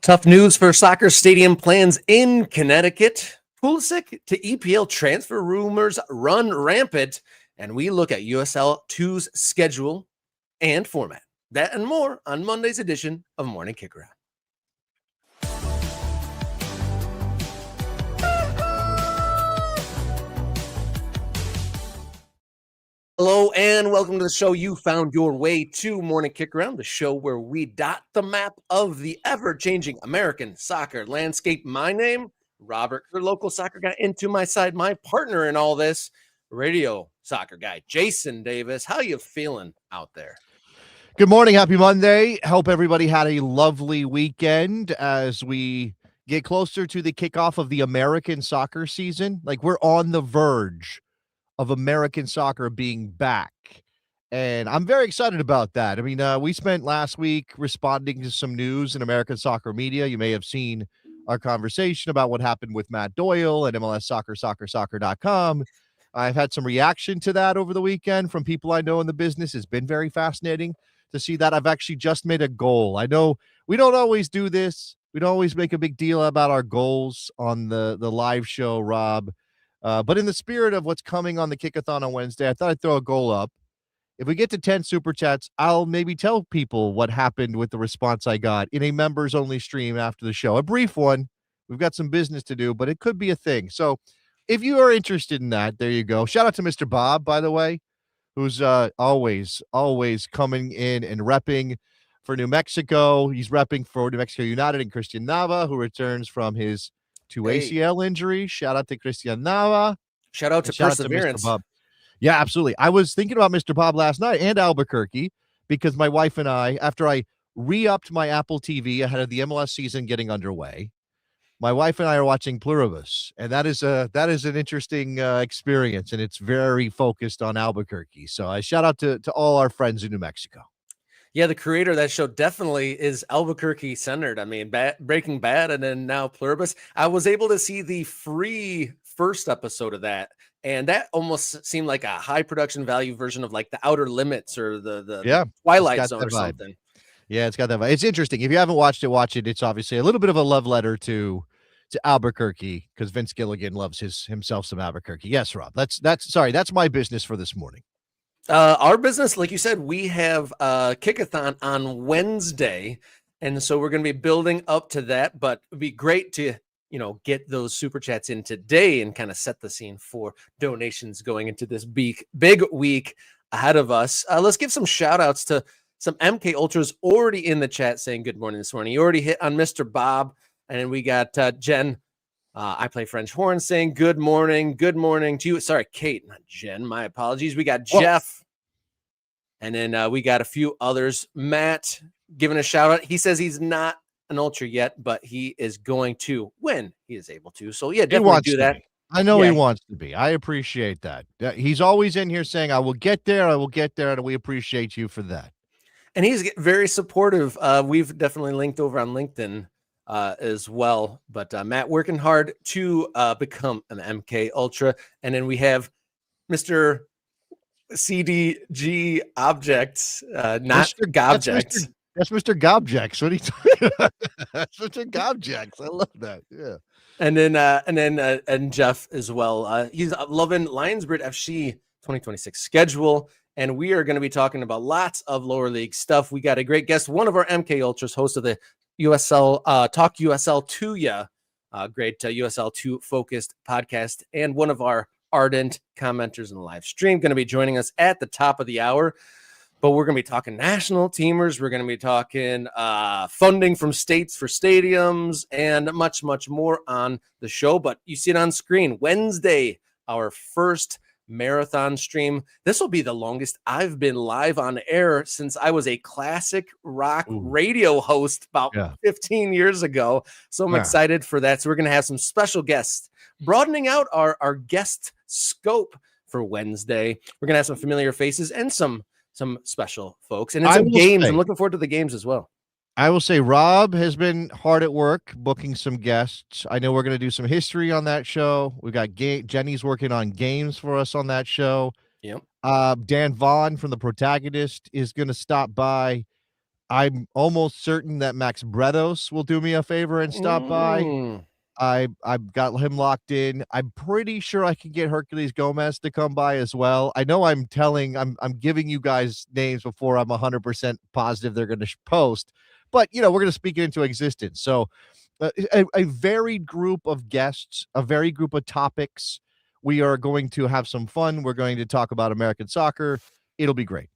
Tough news for soccer stadium plans in Connecticut. Pulisic to EPL transfer rumors run rampant, and we look at USL2's schedule and format. That and more on Monday's edition of Morning Kickaround. Hello and welcome to the show. You found your way to Morning Kickaround, the show where we dot the map of the ever-changing American soccer landscape. My name, Robert, your local soccer guy, and to my side, my partner in all this, radio soccer guy, Jason Davis. How you feeling out there? Good morning. Happy Monday. Hope everybody had a lovely weekend as we get closer to the kickoff of the American soccer season. Like, we're on the verge of American soccer being back, and I'm very excited about that. I mean, we spent last week responding to some news in American soccer media. You may have seen our conversation about what happened with Matt Doyle at MLSsoccer.com. I've had some reaction to that over the weekend from people I know in the business. It's been very fascinating to see that. I've actually just made a goal. I know we don't always do this. We don't always make a big deal about our goals on the live show, Rob. But in the spirit of what's coming on the Kickathon on Wednesday, I thought I'd throw a goal up. If we get to 10 super chats, I'll maybe tell people what happened with the response I got in a members-only stream after the show. A brief one. We've got some business to do, but it could be a thing. So if you are interested in that, there you go. Shout out to Mr. Bob, by the way, who's always coming in and repping for New Mexico. He's repping for New Mexico United and Christian Nava, who returns from his ACL injury. Shout out to Christian Nava. Shout out to Perseverance. Mr. Bob. Yeah, absolutely. I was thinking about Mr. Bob last night and Albuquerque because my wife and I, after I re-upped my Apple TV ahead of the MLS season getting underway, my wife and I are watching Pluribus, and that is an interesting experience, and it's very focused on Albuquerque. So I shout out to all our friends in New Mexico. Yeah, the creator of that show definitely is Albuquerque centered. I mean, Breaking Bad and then now Pluribus. I was able to see the free first episode of that, and that almost seemed like a high production value version of like the Outer Limits or the Twilight Zone or something. Yeah, it's got that vibe. It's interesting. If you haven't watched it, watch it. It's obviously a little bit of a love letter to Albuquerque because Vince Gilligan loves himself some Albuquerque. Yes, Rob. That's my business for this morning. Our business, like you said, we have a Kickathon on Wednesday, and so we're going to be building up to that, but it'd be great to, get those super chats in today and kind of set the scene for donations going into this big week ahead of us. Let's give some shout outs to some MK Ultras already in the chat saying good morning this morning. You already hit on Mr. Bob, and then we got Jen. I play French horn saying good morning to you. Sorry, Kate, not Jen. My apologies. We got Jeff. And then we got a few others. Matt giving a shout out. He says he's not an Ultra yet, but he is going to when he is able to. So yeah, definitely do that. I know he wants to be. I appreciate that. He's always in here saying, I will get there. And we appreciate you for that. And he's very supportive. We've definitely linked over on LinkedIn as well, but Matt working hard to become an MK Ultra. And then we have Mr. CDG Objects, not Mr. Gobjects. That's Mr. Gobjects. What are you talking about? That's Mr. Gobjects. I love that. Yeah. And then Jeff as well. He's loving Lionsbird FC 2026 schedule. And we are going to be talking about lots of lower league stuff. We got a great guest, one of our MK Ultras, host of the USL Talk USL2, great USL2 focused podcast, and one of our ardent commenters in the live stream, going to be joining us at the top of the hour. But we're going to be talking national teamers. We're going to be talking funding from states for stadiums and much, much more on the show. But you see it on screen. Wednesday, our first marathon stream. This will be the longest I've been live on air since I was a classic rock radio host about 15 years ago. So I'm excited for that. So we're going to have some special guests, broadening out our guest scope for Wednesday. We're going to have some familiar faces and some special folks and some games. I'm looking forward to the games as well. I will say Rob has been hard at work booking some guests. I know we're going to do some history on that show. We got Jenny's working on games for us on that show. Yep. Dan Vaughn from The Protagonist is going to stop by. I'm almost certain that Max Bretos will do me a favor and stop by. Mm. I've got him locked in. I'm pretty sure I can get Hercules Gomez to come by as well. I know I'm giving you guys names before I'm 100% positive they're going to post, but we're going to speak it into existence. So a varied group of guests, a varied group of topics. We are going to have some fun. We're going to talk about American soccer. It'll be great.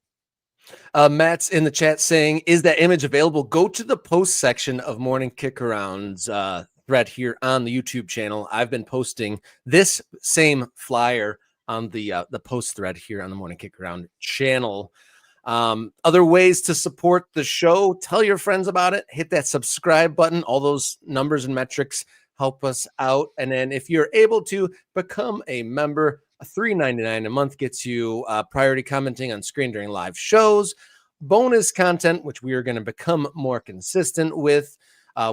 Matt's in the chat saying, is that image available? Go to the post section of Morning Kickaround's thread here on the YouTube channel. I've been posting this same flyer on the post thread here on the Morning Kickaround channel. Other ways to support the show, tell your friends about it, hit that subscribe button. All those numbers and metrics help us out. And then if you're able to become a member, $3.99 a month gets you priority commenting on screen during live shows, bonus content, which we are going to become more consistent with,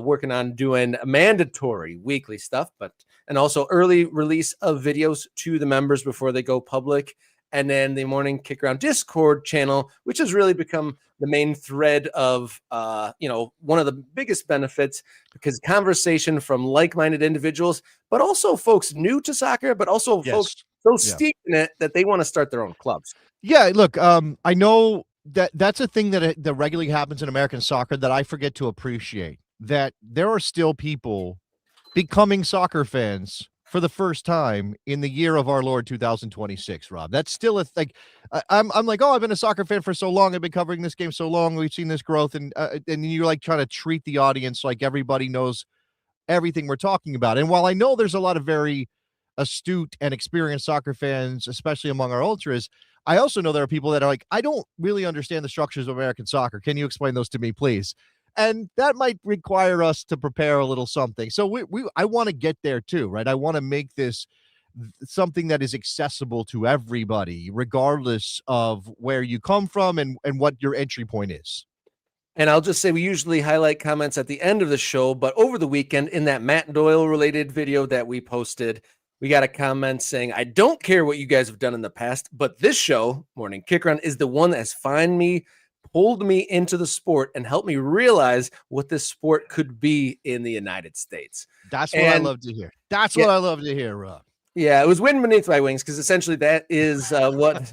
working on doing mandatory weekly stuff, and also early release of videos to the members before they go public. And then the Morning Kickaround Discord channel, which has really become the main thread of, one of the biggest benefits, because conversation from like-minded individuals, but also folks new to soccer, but also folks so steeped in it that they want to start their own clubs. Yeah, look, I know that's a thing that regularly happens in American soccer that I forget to appreciate, that there are still people becoming soccer fans for the first time in the year of our Lord 2026, Rob. That's still I'm like, oh, I've been a soccer fan for so long. I've been covering this game so long. We've seen this growth. And you're like trying to treat the audience like everybody knows everything we're talking about. And while I know there's a lot of very astute and experienced soccer fans, especially among our ultras, I also know there are people that are like, I don't really understand the structures of American soccer. Can you explain those to me, please? And that might require us to prepare a little something. So I want to get there too, right? I want to make this something that is accessible to everybody, regardless of where you come from and what your entry point is. And I'll just say we usually highlight comments at the end of the show, but over the weekend in that Matt Doyle related video that we posted, we got a comment saying, I don't care what you guys have done in the past, but this show, Morning Kickaround, is the one that has pulled me into the sport and helped me realize what this sport could be in the United States. That's what I love to hear. That's what I love to hear, Rob. Yeah, it was wind beneath my wings, because essentially that is what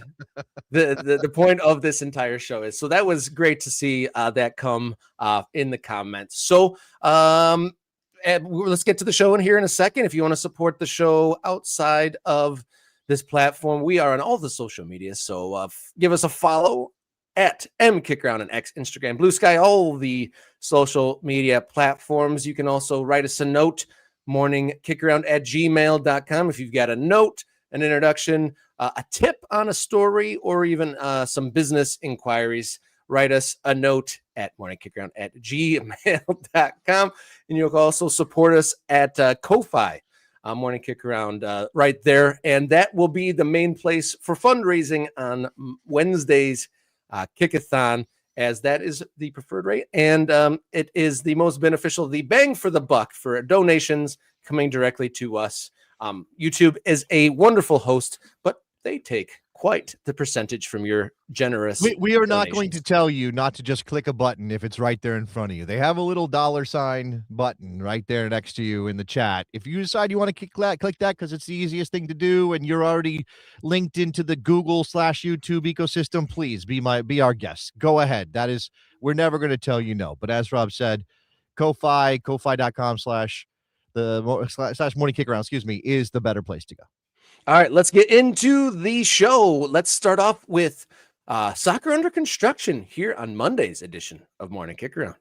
the point of this entire show is. So that was great to see that come in the comments. So let's get to the show in here in a second. If you want to support the show outside of this platform, we are on all the social media. So give us a follow at MKickaround on X, Instagram, Blue Sky, all the social media platforms. You can also write us a note, morningkickaround@gmail.com. If you've got a note, an introduction, a tip on a story, or even some business inquiries, write us a note at morningkickaround@gmail.com. And you'll also support us at Ko-Fi, Morning Kickaround, right there. And that will be the main place for fundraising on Wednesdays, Kickathon, as that is the preferred rate. And it is the most beneficial, the bang for the buck for donations coming directly to us. YouTube is a wonderful host, but they take quite the percentage from your generous we are not going to tell you not to just click a button if it's right there in front of you. They have a little $sign button right there next to you in the chat. If you decide you want to click that because it's the easiest thing to do and you're already linked into the Google/YouTube ecosystem, please be our guest. Go ahead. We're never going to tell you no. But as Rob said, ko-fi.com/Morning Kickaround, is the better place to go. All right, let's get into the show. Let's start off with soccer under construction here on Monday's edition of Morning Kickaround.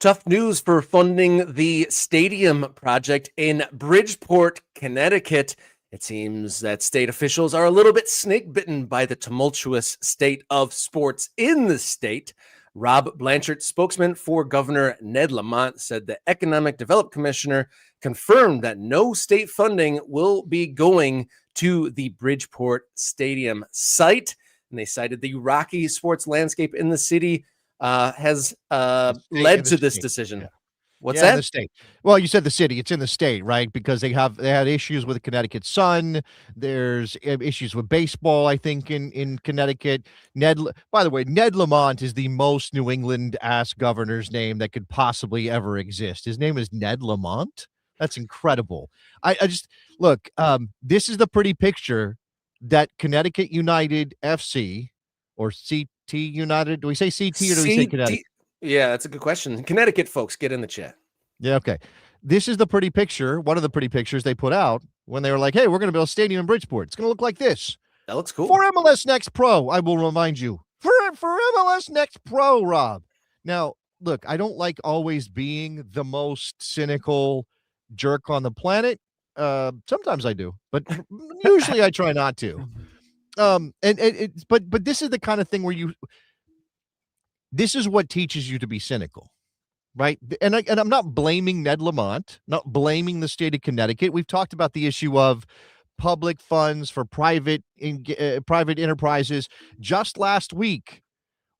Tough news for funding the stadium project in Bridgeport, Connecticut. It seems that state officials are a little bit snake bitten by the tumultuous state of sports in the state. Rob Blanchard, spokesman for Governor Ned Lamont, said the Economic Development Commissioner confirmed that no state funding will be going to the Bridgeport Stadium site. And they cited the rocky sports landscape in the city has led to this decision. Yeah. What's Yeah, in that? the state. Well, you said the city. It's in the state, right? Because they had issues with the Connecticut Sun. There's issues with baseball, I think, in Connecticut. By the way, Ned Lamont is the most New England ass governor's name that could possibly ever exist. His name is Ned Lamont. That's incredible. I just look. This is the pretty picture that Connecticut United FC or CT United. Do we say CT or do we say Connecticut? Yeah, that's a good question. Connecticut folks, get in the chat. Yeah, okay. This is the pretty picture, one of the pretty pictures they put out when they were like, hey, we're going to build a stadium in Bridgeport. It's going to look like this. That looks cool. For MLS Next Pro, I will remind you. For MLS Next Pro, Rob. Now, look, I don't like always being the most cynical jerk on the planet. Sometimes I do, but usually I try not to. But this is the kind of thing where this is what teaches you to be cynical. Right. And I'm not blaming Ned Lamont, not blaming the state of Connecticut. We've talked about the issue of public funds for private enterprises. Just last week,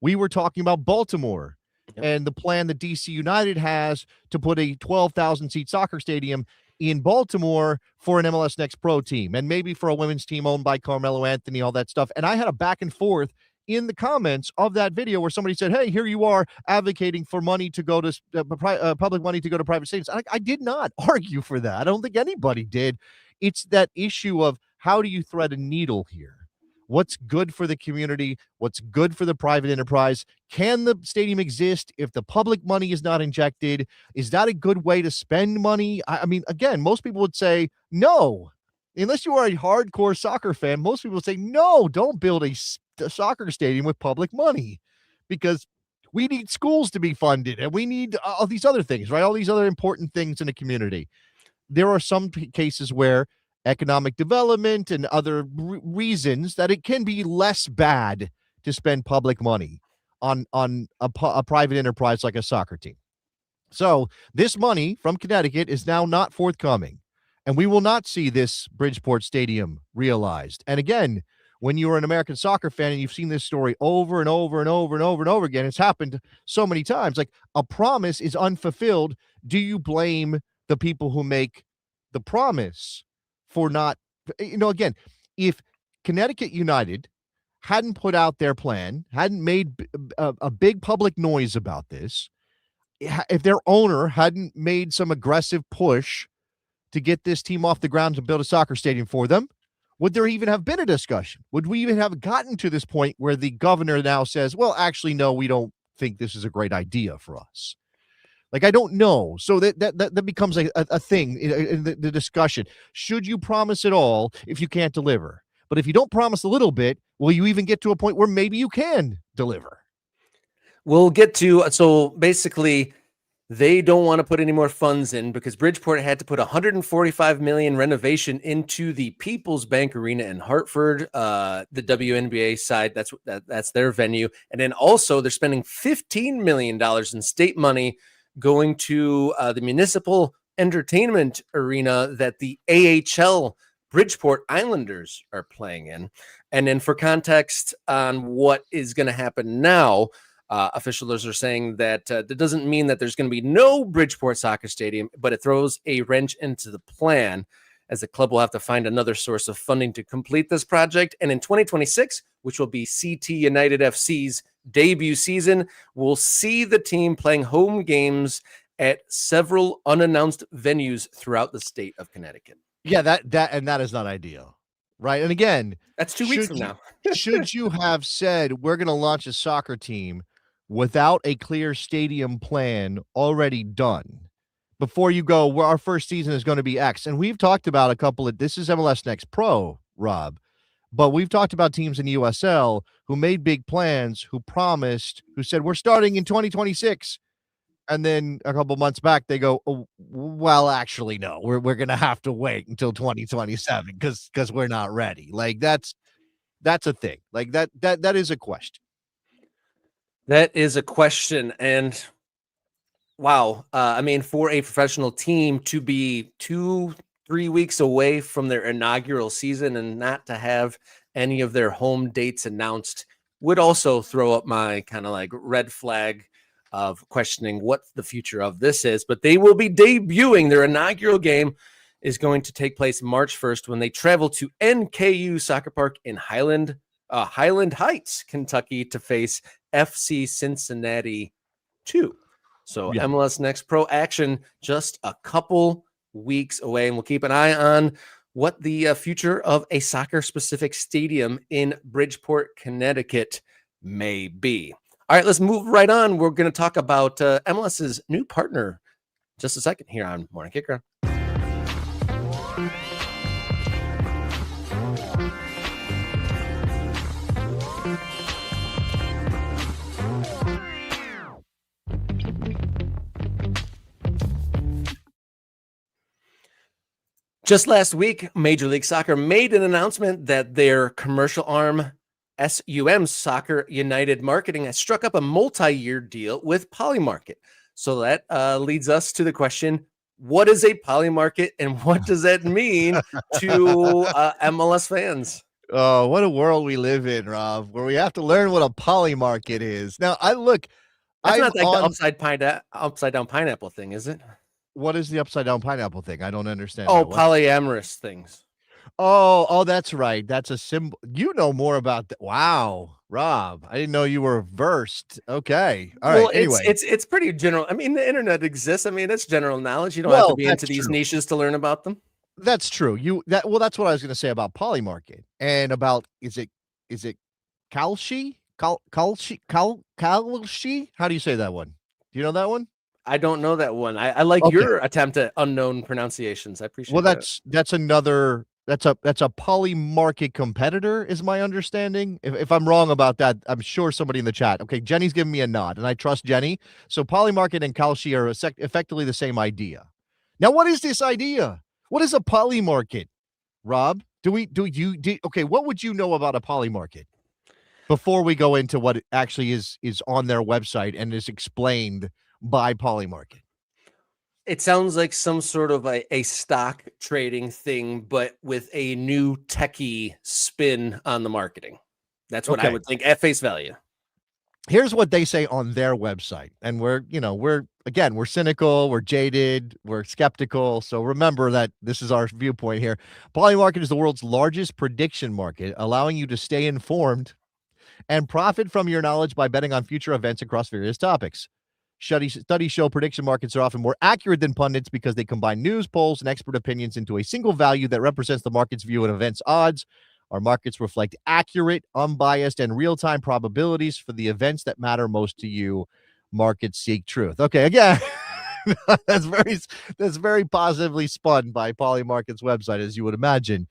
we were talking about Baltimore and the plan that DC United has to put a 12,000 seat soccer stadium in Baltimore for an MLS Next Pro team and maybe for a women's team owned by Carmelo Anthony, all that stuff. And I had a back and forth in the comments of that video where somebody said, hey, here you are advocating for money to go to public money to go to private stadiums. I did not argue for that. I don't think anybody did. It's that issue of how do you thread a needle here? What's good for the community? What's good for the private enterprise? Can the stadium exist if the public money is not injected? Is that a good way to spend money? I mean, again, most people would say no. Unless you are a hardcore soccer fan, most people would say, no, don't build a soccer stadium with public money because we need schools to be funded and we need all these other things, right? All these other important things in the community. There are some cases where economic development and other reasons that it can be less bad to spend public money on a private enterprise like a soccer team. So this money from Connecticut is now not forthcoming, and we will not see this Bridgeport Stadium realized. And again, when you're an American soccer fan and you've seen this story over and over and over and over and over again, it's happened so many times. Like a promise is unfulfilled. Do you blame the people who make the promise for not, again, if Connecticut United hadn't put out their plan, hadn't made a big public noise about this, if their owner hadn't made some aggressive push to get this team off the ground to build a soccer stadium for them, would there even have been a discussion? Would we even have gotten to this point where the governor now says, well, actually, no, we don't think this is a great idea for us? Like, I don't know. So that becomes a thing in the discussion. Should you promise it all if you can't deliver? But if you don't promise a little bit, will you even get to a point where maybe you can deliver? We'll get to, so basically, they don't want to put any more funds in because Bridgeport had to put $145 million renovation into the People's Bank Arena in Hartford, the WNBA side. That's their venue. And then also they're spending $15 million in state money going to the municipal entertainment arena that the AHL Bridgeport Islanders are playing in. And then for context on what is going to happen now, officials are saying that that doesn't mean that there's going to be no Bridgeport soccer stadium, but it throws a wrench into the plan as the club will have to find another source of funding to complete this project. And in 2026, which will be CT United FC's debut season, we'll see the team playing home games at several unannounced venues throughout the state of Connecticut. Yeah, that is not ideal. Right. And again, that's 2 weeks from now. Should you have said we're going to launch a soccer team without a clear stadium plan already done before you go, well, our first season is going to be X? And we've talked about this is MLS Next Pro, Rob, but we've talked about teams in the USL who made big plans, who promised, who said, we're starting in 2026. And then a couple months back, they go, oh, well, actually, no, we're going to have to wait until 2027 because we're not ready. Like that's a thing. Like that is a question. That is a question. And wow. I mean, for a professional team to be 2-3 weeks away from their inaugural season and not to have any of their home dates announced would also throw up my kind of like red flag of questioning what the future of this is. But they will be debuting. Their inaugural game is going to take place March 1st when they travel to NKU Soccer Park in Highland Heights, Kentucky, to face FC Cincinnati 2. So Yeah. MLS Next Pro action just a couple weeks away, and we'll keep an eye on what the future of a soccer-specific stadium in Bridgeport, Connecticut may be. All right, let's move right on. We're going to talk about MLS's new partner just a second here on Morning Kickaround. Just last week, Major League Soccer made an announcement that their commercial arm, SUM Soccer United Marketing, has struck up a multi-year deal with Polymarket. So that leads us to the question, what is a Polymarket and what does that mean to MLS fans? Oh, what a world we live in, Rob, where we have to learn what a Polymarket is. Now, That's I'm not like the on upside down pineapple thing, is it? what is the upside down pineapple thing? I don't understand Oh, that. What? polyamorous things. Oh, that's right. That's a symbol. You know more about that. Wow, Rob. I didn't know you were versed. Okay. All right. Well, Anyway, it's pretty general. I mean, the internet exists. I mean, it's general knowledge. You don't have to well, be into that's these true. niches to learn about them. That's true. That's what I was going to say about Polymarket and about is it Kalshi? How do you say that one? Do you know that one? I don't know that one. I like Okay. your attempt at unknown pronunciations. I Well, appreciate that. that's another that's a Polymarket competitor, is my understanding. If I'm wrong about that, I'm sure somebody in the chat. Okay, Jenny's giving me a nod, and I trust Jenny. So Polymarket and Kalshi are effectively the same idea. Now, what is this idea? What is a Polymarket, Rob? Okay, what would you know about a Polymarket before we go into what it actually is on their website and is explained by Polymarket? It sounds like some sort of a stock trading thing, but with a new techie spin on the marketing. That's what I Okay. would think at face value. Here's what they say on their website. And we're cynical, we're jaded, we're skeptical. So remember that this is our viewpoint here. Polymarket is the world's largest prediction market, allowing you to stay informed and profit from your knowledge by betting on future events across various topics. Studies show prediction markets are often more accurate than pundits because they combine news, polls, and expert opinions into a single value that represents the market's view of events' odds. Our markets reflect accurate, unbiased, and real-time probabilities for the events that matter most to you. Markets seek truth. Okay, again, that's very positively spun by Polymarket's website, as you would imagine.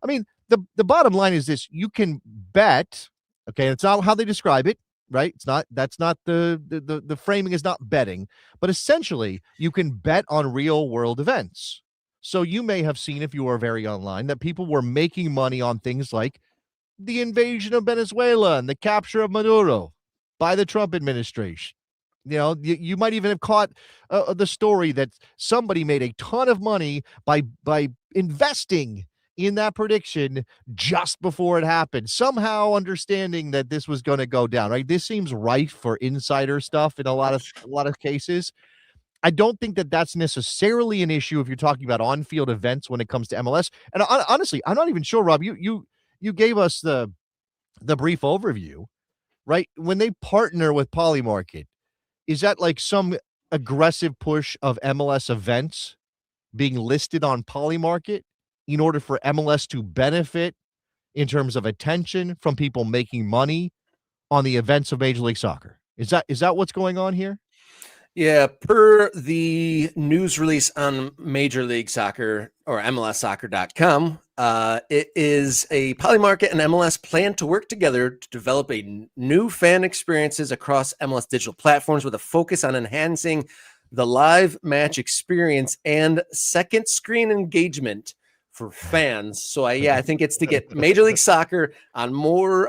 I mean, the bottom line is this: you can bet. Okay, it's not how they describe it, right? That's not the framing is not betting, but essentially you can bet on real world events. So you may have seen, if you are very online, that people were making money on things like the invasion of Venezuela and the capture of Maduro by the Trump administration. You might even have caught the story that somebody made a ton of money by investing in that prediction just before it happened, somehow understanding that this was going to go down. Right? This seems rife for insider stuff in a lot of cases. I don't think that that's necessarily an issue if you're talking about on-field events when it comes to MLS. And honestly, I'm not even sure, Rob. You gave us the brief overview, right? When they partner with Polymarket, is that like some aggressive push of MLS events being listed on Polymarket in order for MLS to benefit in terms of attention from people making money on the events of Major League Soccer? Is that what's going on here? Yeah, per the news release on Major League Soccer or MLSsoccer.com, it is a Polymarket and MLS plan to work together to develop new fan experiences across MLS digital platforms with a focus on enhancing the live match experience and second screen engagement for fans. So I think it's to get Major League Soccer on more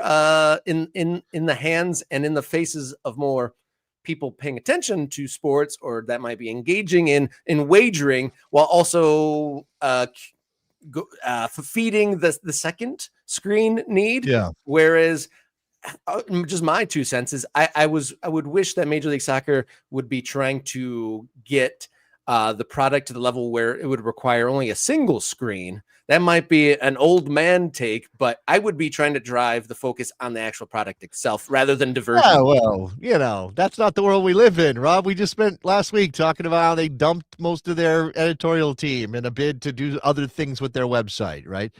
in the hands and in the faces of more people paying attention to sports, or that might be engaging in wagering, while also feeding the second screen need. Yeah. Whereas just my 2 cents is I would wish that Major League Soccer would be trying to get the product to the level where it would require only a single screen. That might be an old man take, but I would be trying to drive the focus on the actual product itself rather than diversion. Yeah, well, that's not the world we live in, Rob. We just spent last week talking about how they dumped most of their editorial team in a bid to do other things with their website, right?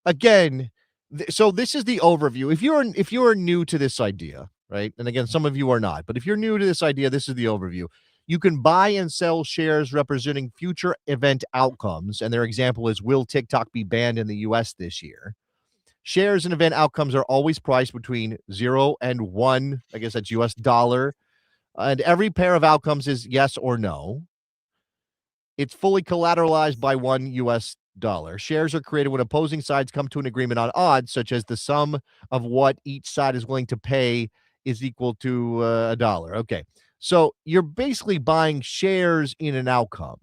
Again, so this is the overview. If you are new to this idea, right? And again, some of you are not, but if you're new to this idea, this is the overview. You can buy and sell shares representing future event outcomes, and their example is, will TikTok be banned in the US this year? Shares and event outcomes are always priced between 0 and 1, I guess that's US dollar, and every pair of outcomes is yes or no. It's fully collateralized by $1. Shares are created when opposing sides come to an agreement on odds, such as the sum of what each side is willing to pay is equal to a dollar. Okay. So you're basically buying shares in an outcome,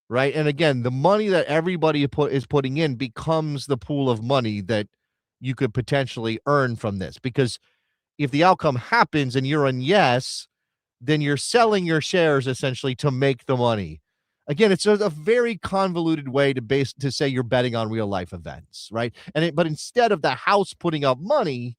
right? And again, the money that everybody is putting in becomes the pool of money that you could potentially earn from this. Because if the outcome happens and you're in yes, then you're selling your shares essentially to make the money. Again, it's a very convoluted way to say you're betting on real life events, right? But instead of the house putting up money,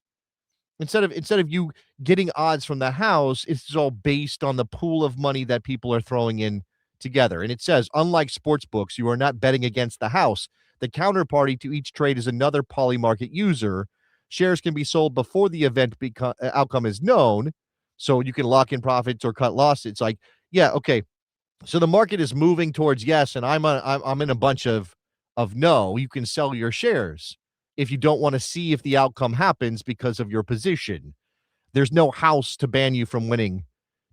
instead of you getting odds from the house, it's all based on the pool of money that people are throwing in together. And it says, unlike sports books, you are not betting against the house. The counterparty to each trade is another polymarket user. Shares can be sold before the event outcome is known, so you can lock in profits or cut losses. It's like, yeah, okay. So the market is moving towards yes, and I'm in a bunch of no. You can sell your shares if you don't want to see if the outcome happens because of your position. There's no house to ban you from winning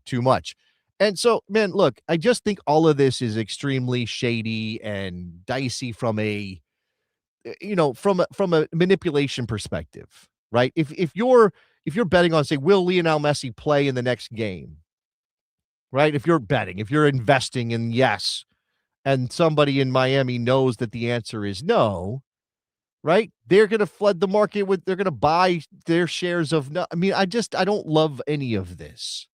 too much. And so, man, look, I just think all of this is extremely shady and dicey from a from a manipulation perspective, right? If you're betting on, say, will Lionel Messi play in the next game, right? If you're investing in yes, and somebody in Miami knows that the answer is no, right? They're going to flood the market they're going to buy their shares of no. I mean, I don't love any of this,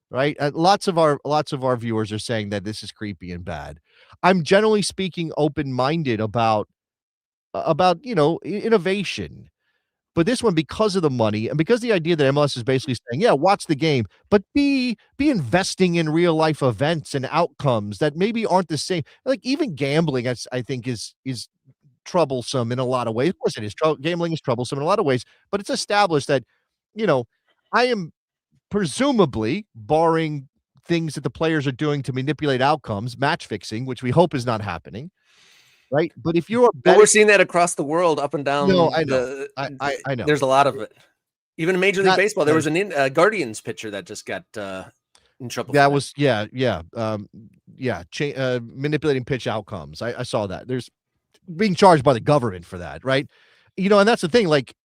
right? Lots of our viewers are saying that this is creepy and bad. I'm generally speaking open-minded about innovation. But this one, because of the money and because the idea that MLS is basically saying, yeah, watch the game, but be investing in real life events and outcomes that maybe aren't the same. Like even gambling, I think is troublesome in a lot of ways. Of course it is. Gambling is troublesome in a lot of ways, but it's established that, I am presumably, barring things that the players are doing to manipulate outcomes, match fixing, which we hope is not happening, right? But if you're But we're seeing that across the world, up and down. No, I know. I know. There's a lot of it. Even in Major League Baseball, there was a Guardians pitcher that just got in trouble. That was manipulating pitch outcomes. I saw that. There's being charged by the government for that, right? And that's the thing. Like,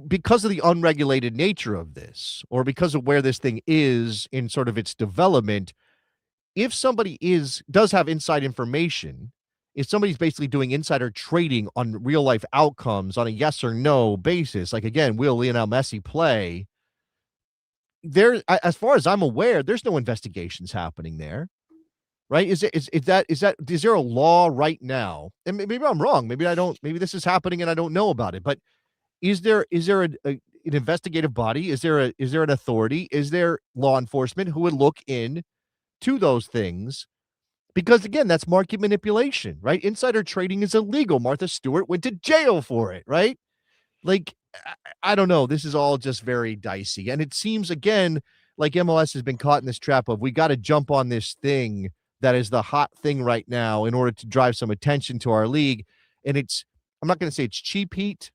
because of the unregulated nature of this, or because of where this thing is in sort of its development, if somebody does have inside information, if somebody's basically doing insider trading on real life outcomes on a yes or no basis, like, again, will Lionel Messi play? As far as I'm aware, there's no investigations happening there, right? Is there a law right now? And maybe I'm wrong. Maybe this is happening and I don't know about it, but is there an investigative body? Is there an authority? Is there law enforcement who would look in to those things? Because again, that's market manipulation, right? Insider trading is illegal. Martha Stewart went to jail for it, right? Like, I don't know. This is all just very dicey. And it seems, again, like MLS has been caught in this trap of, we got to jump on this thing that is the hot thing right now in order to drive some attention to our league. And I'm not going to say it's cheap heat,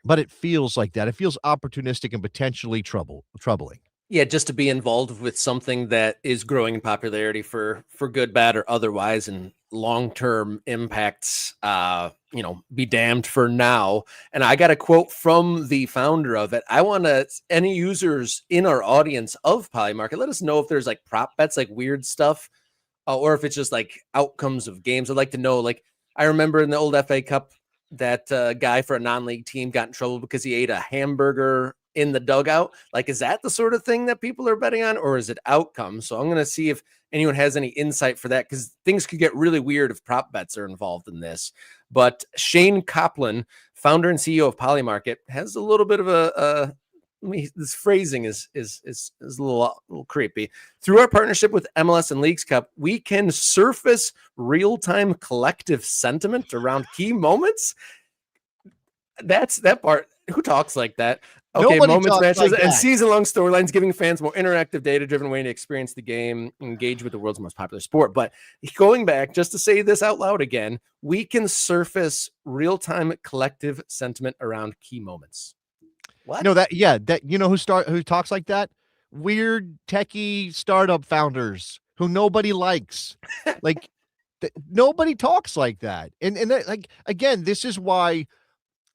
but it feels like that. It feels opportunistic and potentially troubling. Yeah, just to be involved with something that is growing in popularity for good, bad, or otherwise, and long-term impacts, be damned for now. And I got a quote from the founder of it. I want to any users in our audience of Polymarket, let us know if there's like prop bets, like weird stuff, or if it's just like outcomes of games. I'd like to know. Like I remember in the old FA Cup, that guy for a non-league team got in trouble because he ate a hamburger in the dugout. Like, is that the sort of thing that people are betting on, or is it outcomes? So I'm going to see if anyone has any insight for that, because things could get really weird if prop bets are involved in this. But Shane Copland, founder and CEO of Polymarket, has a little bit of this phrasing is a little creepy. Through our partnership with MLS and Leagues Cup, we can surface real-time collective sentiment around key moments. That's that part. Who talks like that? Okay, Nobody moments, talks matches, like and that. season-long storylines, giving fans more interactive, data-driven way to experience the game, engage with the world's most popular sport. But going back, just to say this out loud again, we can surface real-time collective sentiment around key moments. What? Who talks like that? Weird techie startup founders who nobody likes. Like nobody talks like that. And like again, this is why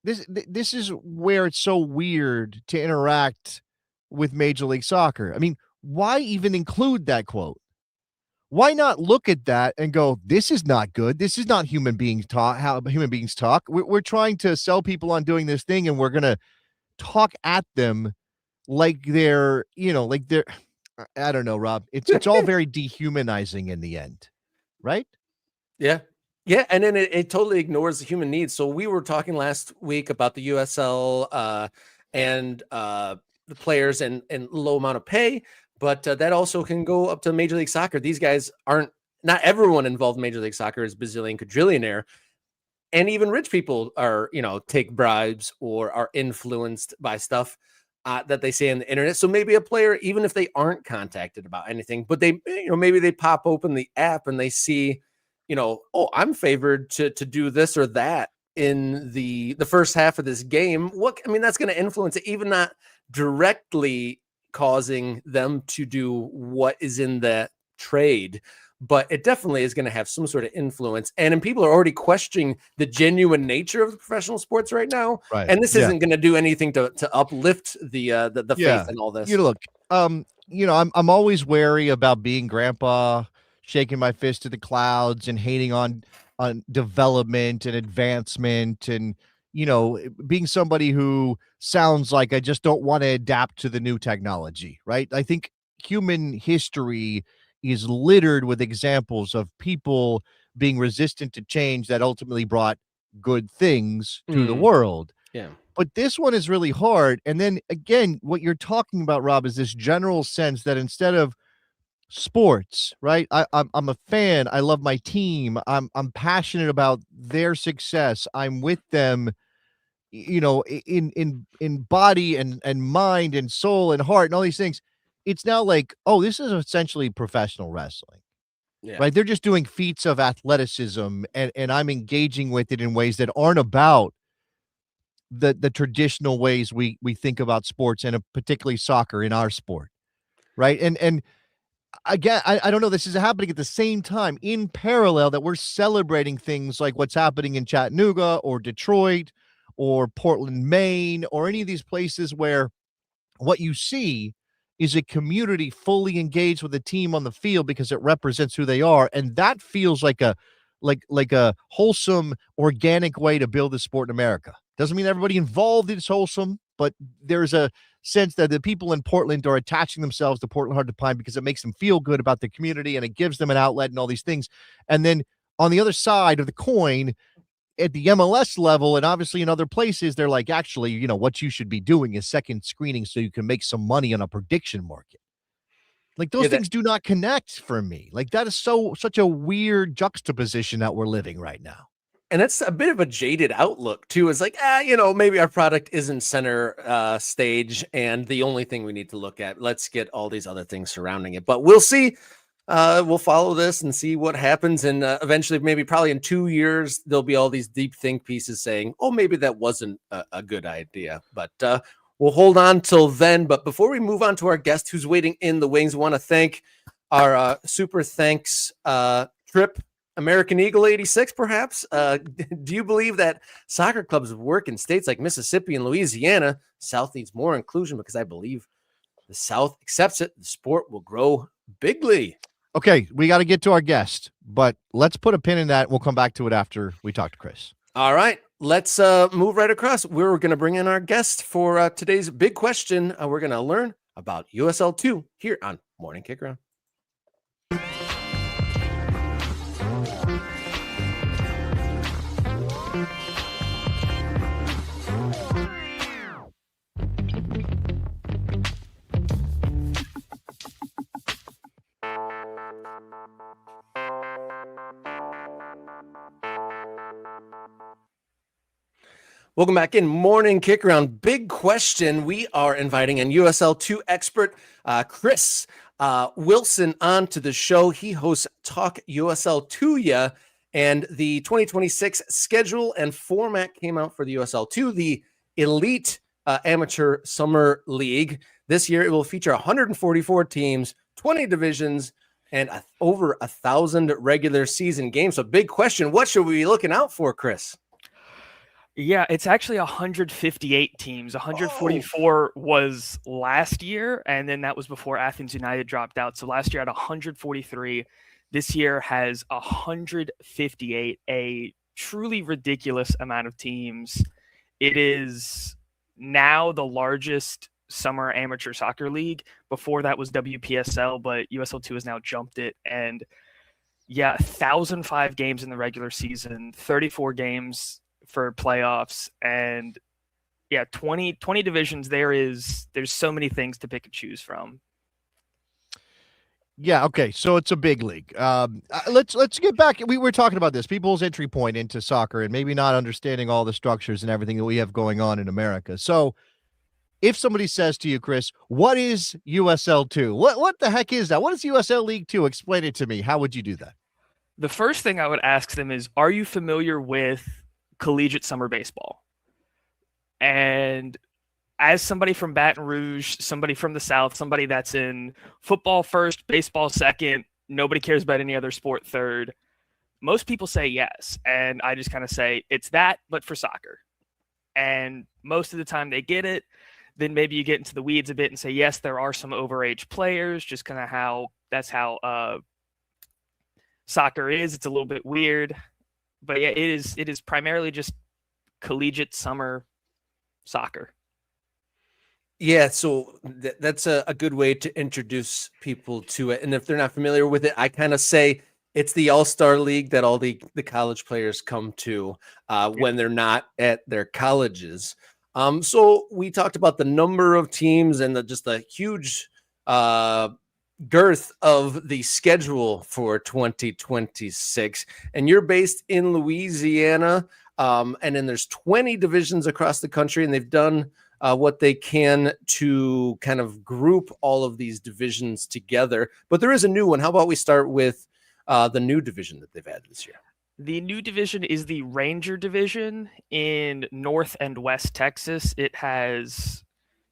this is where it's so weird to interact with Major League Soccer. I mean, why even include that quote? Why not look at that and go, this is not good. This is not human beings talk, how human beings talk. We're trying to sell people on doing this thing, and we're going to talk at them like they're I don't know, Rob. It's all very dehumanizing in the end, right? Yeah. Yeah. And then it totally ignores the human needs. So we were talking last week about the USL and the players and low amount of pay, but that also can go up to Major League Soccer. These guys not everyone involved in Major League Soccer is bazillion quadrillionaire. And even rich people are, take bribes or are influenced by stuff that they say on the internet. So maybe a player, even if they aren't contacted about anything, but they, maybe they pop open the app and they see, oh, I'm favored to do this or that in the first half of this game. That's going to influence it, even not directly causing them to do what is in the trade, but it definitely is going to have some sort of influence. And people are already questioning the genuine nature of the professional sports right now. Right. And this isn't going to do anything to uplift the faith in all this. Look, I'm always wary about being grandpa, shaking my fist to the clouds and hating on development and advancement and being somebody who sounds like I just don't want to adapt to the new technology, right? I think human history is littered with examples of people being resistant to change that ultimately brought good things to the world. Yeah. But this one is really hard. And then again, what you're talking about, Rob, is this general sense that instead of sports, right? I'm a fan. I love my team. I'm passionate about their success. I'm with them, in body and mind and soul and heart and all these things. It's now like, oh, this is essentially professional wrestling. Yeah. Right? They're just doing feats of athleticism, and I'm engaging with it in ways that aren't about the traditional ways we think about sports, and particularly soccer in our sport, right? And again, I don't know, this is happening at the same time in parallel that we're celebrating things like what's happening in Chattanooga or Detroit or Portland, Maine, or any of these places where what you see is a community fully engaged with the team on the field because it represents who they are, and that feels like a wholesome, organic way to build the sport in America. Doesn't mean everybody involved is wholesome, but there's a sense that the people in Portland are attaching themselves to Portland Heart to Pine because it makes them feel good about the community and it gives them an outlet and all these things. And then on the other side of the coin, at the MLS level and obviously in other places, they're like, actually, what you should be doing is second screening so you can make some money on a prediction market. Like those things do not connect for me. Like that is such a weird juxtaposition that we're living right now. And that's a bit of a jaded outlook too. It's like, maybe our product isn't center stage and the only thing we need to look at. Let's get all these other things surrounding it. But we'll see. We'll follow this and see what happens. And eventually, maybe probably in 2 years, there'll be all these deep think pieces saying, oh, maybe that wasn't a good idea. But we'll hold on till then. But before we move on to our guest who's waiting in the wings, we want to thank our super thanks trip, American Eagle 86, perhaps. Do you believe that soccer clubs work in states like Mississippi and Louisiana? South needs more inclusion because I believe the South accepts it. The sport will grow bigly. Okay, we got to get to our guest, but let's put a pin in that. We'll come back to it after we talk to Chris. All right, let's move right across. We're going to bring in our guest for today's big question. We're going to learn about USL2 here on Morning Kickaround. Welcome back in Morning Kickaround. Big question. We are inviting an USL2 expert, Chris Wilson, onto the show. He hosts Talk USL2 Ya, and the 2026 schedule and format came out for the USL2, the Elite Amateur Summer League. This year, it will feature 144 teams, 20 divisions, and over 1,000 regular season games. So big question, what should we be looking out for, Chris? Yeah, it's actually 158 teams. 144 was last year, and then that was before Athens United dropped out. So last year had 143. This year has 158, a truly ridiculous amount of teams. It is now the largest summer amateur soccer league. Before that was WPSL, but USL2 has now jumped it. And yeah, 1,005 games in the regular season, 34 games for playoffs, and yeah, 20 divisions. There's so many things to pick and choose from. Yeah, okay, so it's a big league. Let's get back. We were talking about this, people's entry point into soccer and maybe not understanding all the structures and everything that we have going on in America. So if somebody says to you, Chris, what is USL2? What the heck is that? What is USL League 2? Explain it to me. How would you do that? The first thing I would ask them is, are you familiar with collegiate summer baseball? And as somebody from Baton Rouge, somebody from the South, somebody that's in football first, baseball second, nobody cares about any other sport third, most people say yes. And I just kind of say it's that, but for soccer. And most of the time they get it. Then maybe you get into the weeds a bit and say, yes, there are some overage players, just kind of how soccer is. It's a little bit weird. But yeah, it is primarily just collegiate summer soccer. Yeah, so that's a good way to introduce people to it. And if they're not familiar with it, I kind of say it's the all-star league that all the college players come to when they're not at their colleges. So we talked about the number of teams and just the huge girth of the schedule for 2026, and you're based in Louisiana, and then there's 20 divisions across the country, and they've done what they can to kind of group all of these divisions together. But there is a new one. How about we start with the new division that they've added this year? The new division is the Ranger Division in North and West Texas. It has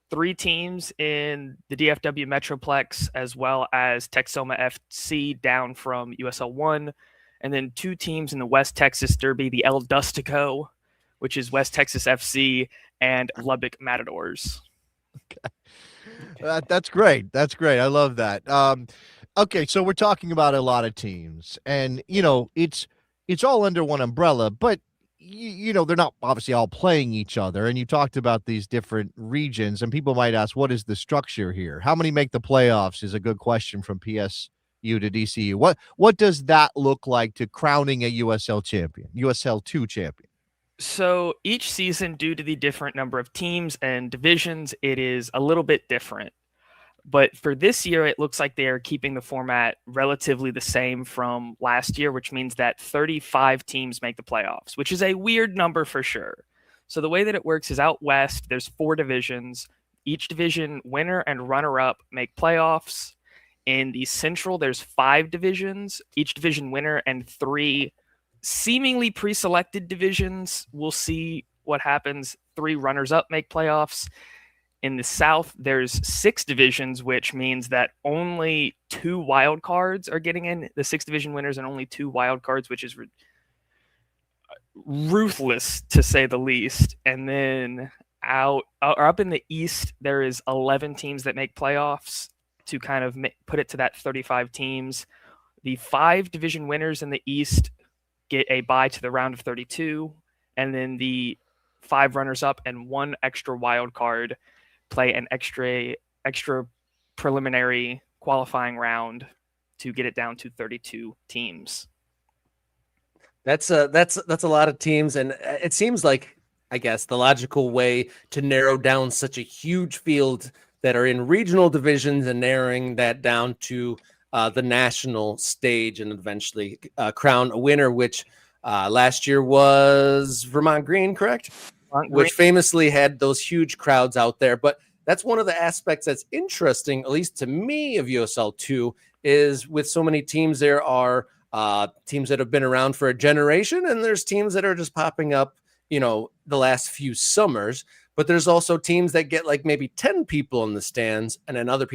3 teams in the DFW Metroplex, as well as Texoma FC down from USL1, and then 2 teams in the West Texas Derby, the El Dustico, which is West Texas FC, and Lubbock Matadors. Okay. That's great. That's great. I love that. Okay, so we're talking about a lot of teams, and it's all under one umbrella, but they're not obviously all playing each other. And you talked about these different regions, and people might ask, what is the structure here? How many make the playoffs is a good question from PSU to DCU. What does that look like to crowning a USL2 champion? So each season, due to the different number of teams and divisions, it is a little bit different. But for this year, it looks like they are keeping the format relatively the same from last year, which means that 35 teams make the playoffs, which is a weird number for sure. So the way that it works is out west, there's 4 divisions. Each division winner and runner-up make playoffs. In the central, there's 5 divisions. Each division winner and 3 seemingly pre-selected divisions. We'll see what happens. 3 runners-up make playoffs. In the South, there's 6 divisions, which means that only 2 wild cards are getting in. The 6 division winners and only 2 wild cards, which is ruthless to say the least. And then up in the East, there is 11 teams that make playoffs to kind of put it to that 35 teams. The 5 division winners in the East get a bye to the round of 32, and then the 5 runners up and 1 extra wild card play an extra preliminary qualifying round to get it down to 32 teams. That's a lot of teams, and it seems like, I guess, the logical way to narrow down such a huge field that are in regional divisions and narrowing that down to the national stage and eventually crown a winner, which last year was Vermont Green, correct? Which famously had those huge crowds out there. But that's one of the aspects that's interesting, at least to me, of USL2, is with so many teams, there are teams that have been around for a generation, and there's teams that are just popping up, the last few summers. But there's also teams that get like maybe 10 people in the stands, and then other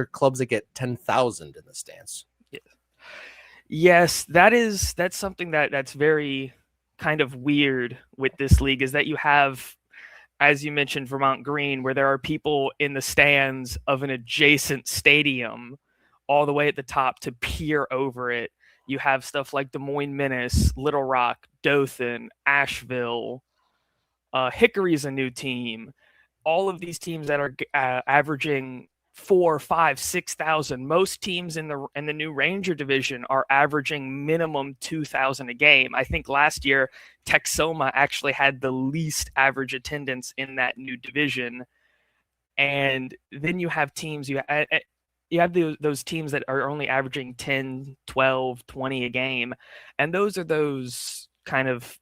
clubs that get 10,000 in the stands. Yeah. Yes, that's something that's very kind of weird with this league, is that you have, as you mentioned, Vermont Green, where there are people in the stands of an adjacent stadium all the way at the top to peer over it. You have stuff like Des Moines Menace, Little Rock, Dothan, Asheville, Hickory's a new team. All of these teams that are averaging 4, 5, 6,000. Most teams in the new Ranger division are averaging minimum 2,000 a game. I think last year Texoma actually had the least average attendance in that new division. And then you have teams, you have those teams that are only averaging 10, 12, 20 a game. And those are those kind of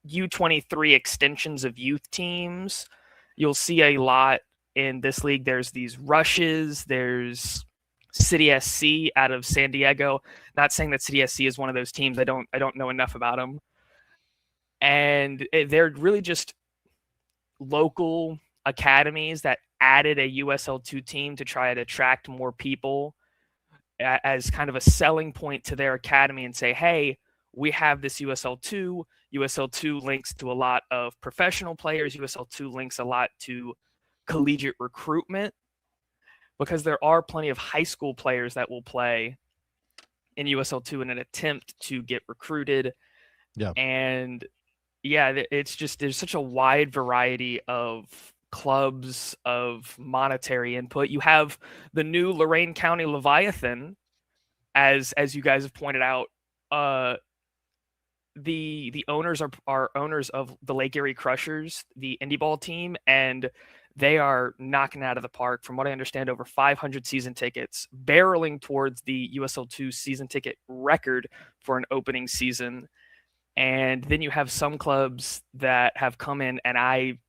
U23 extensions of youth teams. You'll see a lot in this league. There's these Rushes, there's City SC out of San Diego. Not saying that City SC is one of those teams. I don't know enough about them. And they're really just local academies that added a USL2 team to try to attract more people as kind of a selling point to their academy and say, hey, we have this USL2. USL2 links to a lot of professional players. USL2 links a lot to collegiate recruitment, because there are plenty of high school players that will play in USL2 in an attempt to get recruited. Yeah. And yeah, it's just, there's such a wide variety of clubs, of monetary input. You have the new Lorain County Leviathan, as you guys have pointed out. The owners are owners of the Lake Erie Crushers, the indie ball team, and they are knocking out of the park. From what I understand, over 500 season tickets, barreling towards the USL2 season ticket record for an opening season. And then you have some clubs that have come in, and I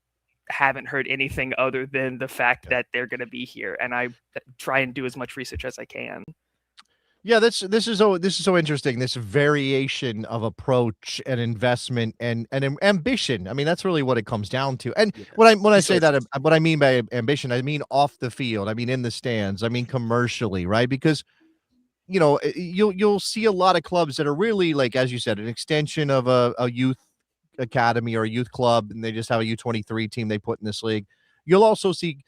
haven't heard anything other than the fact that they're going to be here. And I try and do as much research as I can. Yeah, this is so interesting. This variation of approach and investment and ambition. I mean, that's really what it comes down to. And when I say that, what I mean by ambition, I mean off the field. I mean in the stands. I mean commercially, right? Because you'll see a lot of clubs that are really, like, as you said, an extension of a youth academy or a youth club, and they just have a U23 team they put in this league. You'll also see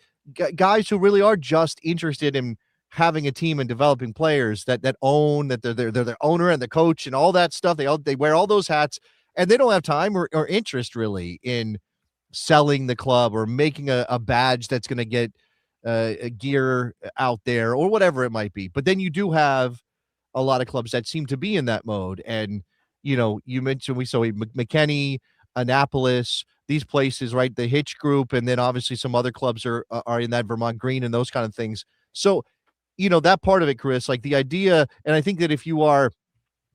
guys who really are just interested in having a team and developing players that own, that they're the owner and the coach and all that stuff. They wear all those hats, and they don't have time or interest really in selling the club or making a badge that's going to get a gear out there or whatever it might be. But then you do have a lot of clubs that seem to be in that mode. And, you mentioned McKinney, Annapolis, these places, right? The Hitch Group, and then obviously some other clubs are in that Vermont Green and those kind of things. So, that part of it, Chris, like the idea, and I think that if you are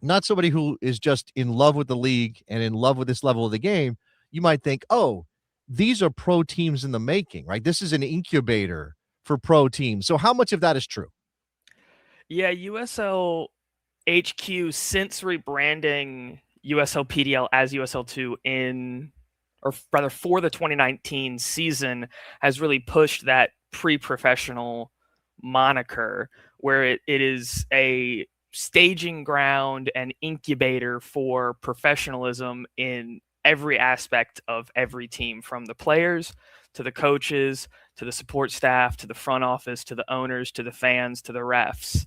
not somebody who is just in love with the league and in love with this level of the game, you might think, oh, these are pro teams in the making, right? This is an incubator for pro teams. So how much of that is true? Yeah, USL HQ, since rebranding USL PDL as USL2 in or rather for the 2019 season, has really pushed that pre-professional moniker, where it is a staging ground and incubator for professionalism in every aspect of every team, from the players to the coaches to the support staff to the front office to the owners to the fans to the refs.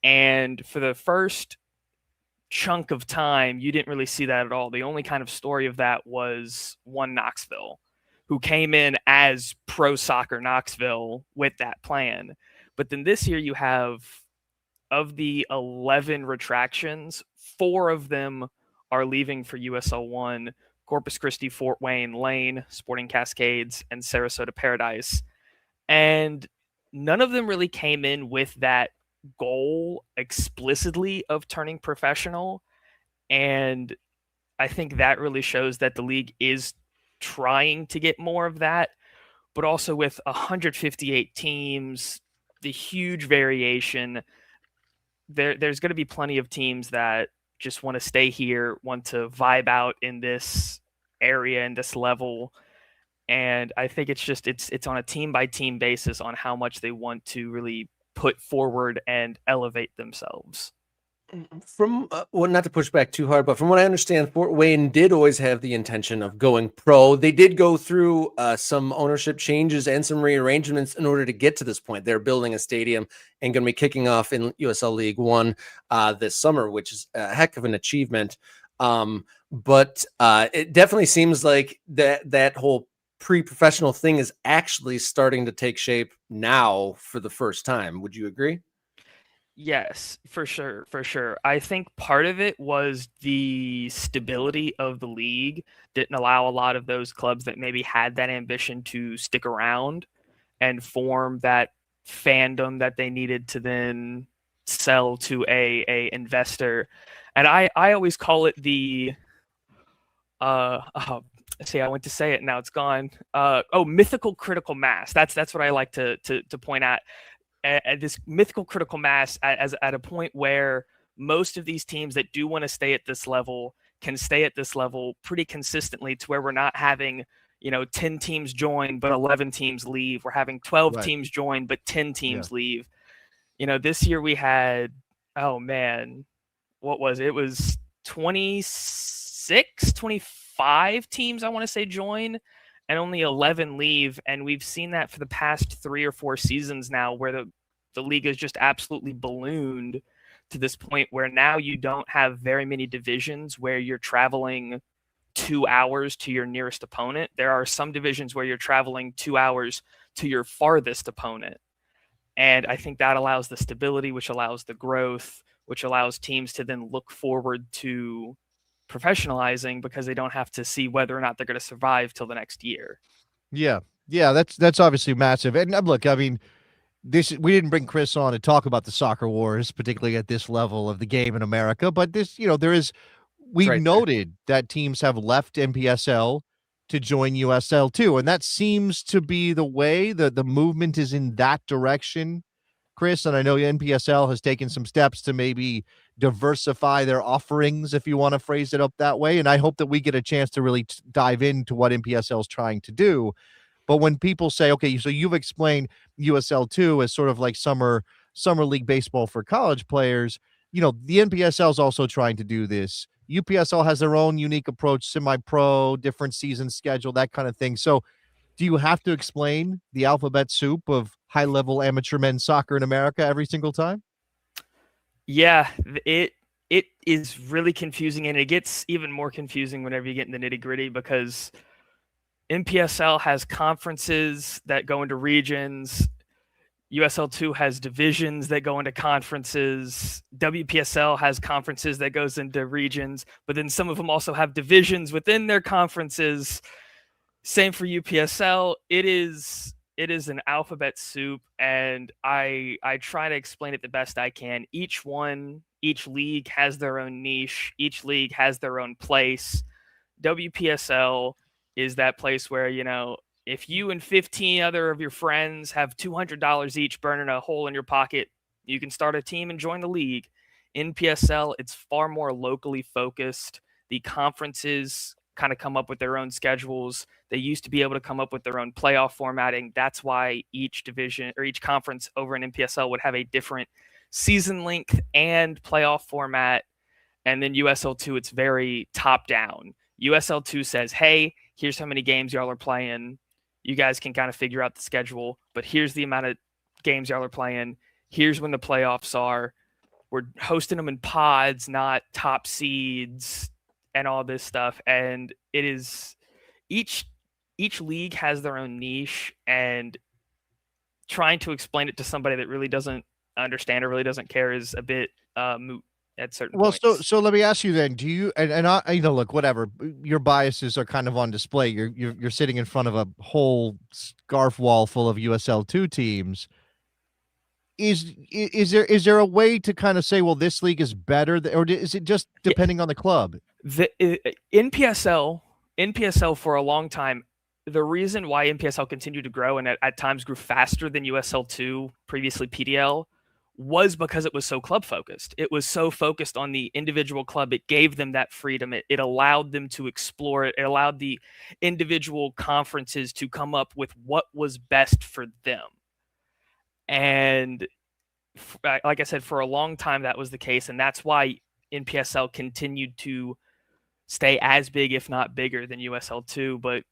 And for the first chunk of time, you didn't really see that at all. The only kind of story of that was one Knoxville, who came in as pro soccer Knoxville with that plan. But then this year you have, of the 11 retractions, 4 of them are leaving for USL1: Corpus Christi, Fort Wayne, Lane, Sporting Cascades, and Sarasota Paradise. And none of them really came in with that goal explicitly of turning professional. And I think that really shows that the league is trying to get more of that. But also with 158 teams, the huge variation, there's going to be plenty of teams that just want to stay here, want to vibe out in this area and this level. And I think it's on a team by team basis on how much they want to really put forward and elevate themselves. From well, not to push back too hard, but from what I understand, Fort Wayne did always have the intention of going pro. They did go through some ownership changes and some rearrangements in order to get to this point. They're building a stadium and going to be kicking off in USL League One this summer, which is a heck of an achievement. But it definitely seems like that whole pre-professional thing is actually starting to take shape now for the first time. Would you agree? Yes, for sure, for sure. I think part of it was the stability of the league didn't allow a lot of those clubs that maybe had that ambition to stick around and form that fandom that they needed to then sell to a investor. And I always call it the see, I went to say it, now it's gone. Mythical critical mass. That's what I like to point at. At this mythical critical mass as at a point where most of these teams that do want to stay at this level can stay at this level pretty consistently, to where we're not having 10 teams join but 11 teams leave. We're having 12 teams join but 10 teams leave. This year we had, oh man, what was it? It was 26, 25 teams, I want to say, join, and only 11 leave. And we've seen that for the past 3 or 4 seasons now, where the league has just absolutely ballooned to this point where now you don't have very many divisions where you're traveling 2 hours to your nearest opponent. There are some divisions where you're traveling 2 hours to your farthest opponent. And I think that allows the stability, which allows the growth, which allows teams to then look forward to professionalizing, because they don't have to see whether or not they're going to survive till the next year. Yeah, that's obviously massive. And look, I mean, we didn't bring Chris on to talk about the soccer wars, particularly at this level of the game in America. But we've noted that teams have left NPSL to join USL2, and that seems to be the way the movement is in that direction, Chris. And I know NPSL has taken some steps to maybe diversify their offerings, if you want to phrase it up that way. And I hope that we get a chance to really dive into what NPSL is trying to do. But when people say, okay, so you've explained USL2 as sort of like summer league baseball for college players, the NPSL is also trying to do this. UPSL has their own unique approach, semi-pro, different season schedule, that kind of thing. So do you have to explain the alphabet soup of high-level amateur men's soccer in America every single time? Yeah, it is really confusing, and it gets even more confusing whenever you get in the nitty-gritty, because NPSL has conferences that go into regions. USL2 has divisions that go into conferences. WPSL has conferences that goes into regions, but then some of them also have divisions within their conferences. Same for UPSL. It is an alphabet soup, and I try to explain it the best I can. Each league has their own niche. Each league has their own place. WPSL is that place where, if you and 15 other of your friends have $200 each burning a hole in your pocket, you can start a team and join the league. In PSL, it's far more locally focused. The conferences kind of come up with their own schedules. They used to be able to come up with their own playoff formatting. That's why each division or each conference over in NPSL would have a different season length and playoff format. And then USL2, it's very top down. USL2 says, hey, here's how many games y'all are playing. You guys can kind of figure out the schedule, but here's the amount of games y'all are playing. Here's when the playoffs are. We're hosting them in pods, not top seeds and all this stuff. And it is each league has their own niche, and trying to explain it to somebody that really doesn't understand or really doesn't care is a bit moot at certain points. So let me ask you then, do you, and I, look, whatever, your biases are kind of on display. You're sitting in front of a whole scarf wall full of USL2 teams. Is there a way to kind of say, well, this league is better, or is it just depending on the club? The NPSL for a long time, the reason why NPSL continued to grow and at times grew faster than USL2, previously PDL, was because it was so club focused. It was so focused on the individual club. It gave them that freedom. It allowed them to explore it. It allowed the individual conferences to come up with what was best for them. And like I said, for a long time, that was the case. And that's why NPSL continued to stay as big, if not bigger, than USL2. But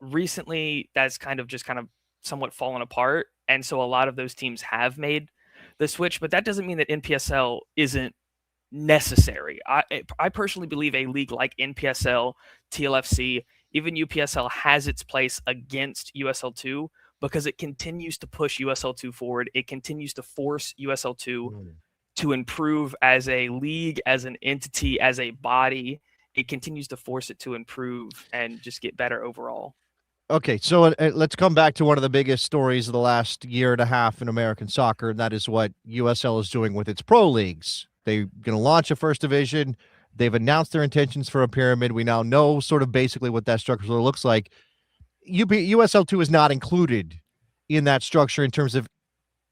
recently, that's kind of somewhat fallen apart. And so a lot of those teams have made the switch, but that doesn't mean that NPSL isn't necessary. I personally believe a league like NPSL, TLFC, even UPSL has its place against USL2 because it continues to push USL2 forward. It continues to force USL2 to improve as a league, as an entity, as a body. It continues to force it to improve and just get better overall. Okay, so let's come back to one of the biggest stories of the last year and a half in American soccer, and that is what USL is doing with its pro leagues. They're going to launch a first division. They've announced their intentions for a pyramid. We now know sort of basically what that structure looks like. USL2 is not included in that structure in terms of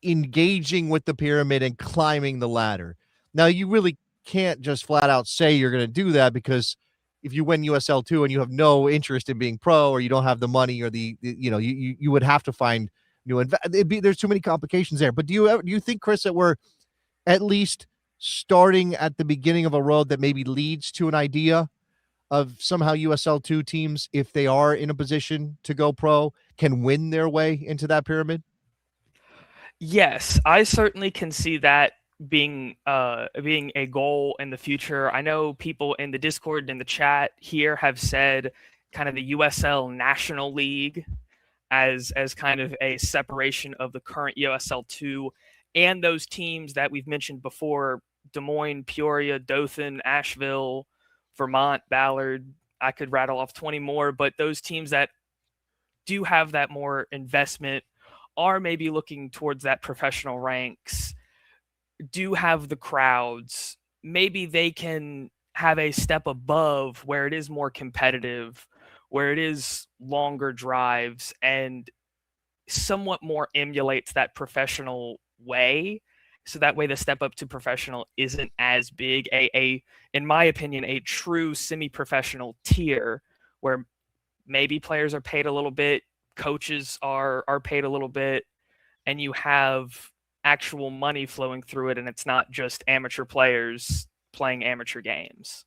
engaging with the pyramid and climbing the ladder. Now, you really can't just flat out say you're going to do that, because if you win USL2 and you have no interest in being pro, or you don't have the money, or you would have to find new there's too many complications there. But do you think, Chris, that we're at least starting at the beginning of a road that maybe leads to an idea of somehow USL2 teams, if they are in a position to go pro, can win their way into that pyramid? Yes, I certainly can see that being a goal in the future. I know people in the Discord and in the chat here have said kind of the USL National League as kind of a separation of the current USL2 and those teams that we've mentioned before: Des Moines, Peoria, Dothan, Asheville, Vermont, Ballard. I could rattle off 20 more, but those teams that do have that more investment are maybe looking towards that professional ranks, do have the crowds. Maybe they can have a step above where it is more competitive, where it is longer drives and somewhat more emulates that professional way. So that way the step up to professional isn't as big. In my opinion, a true semi-professional tier where maybe players are paid a little bit, coaches are paid a little bit, and you have actual money flowing through it, and it's not just amateur players playing amateur games.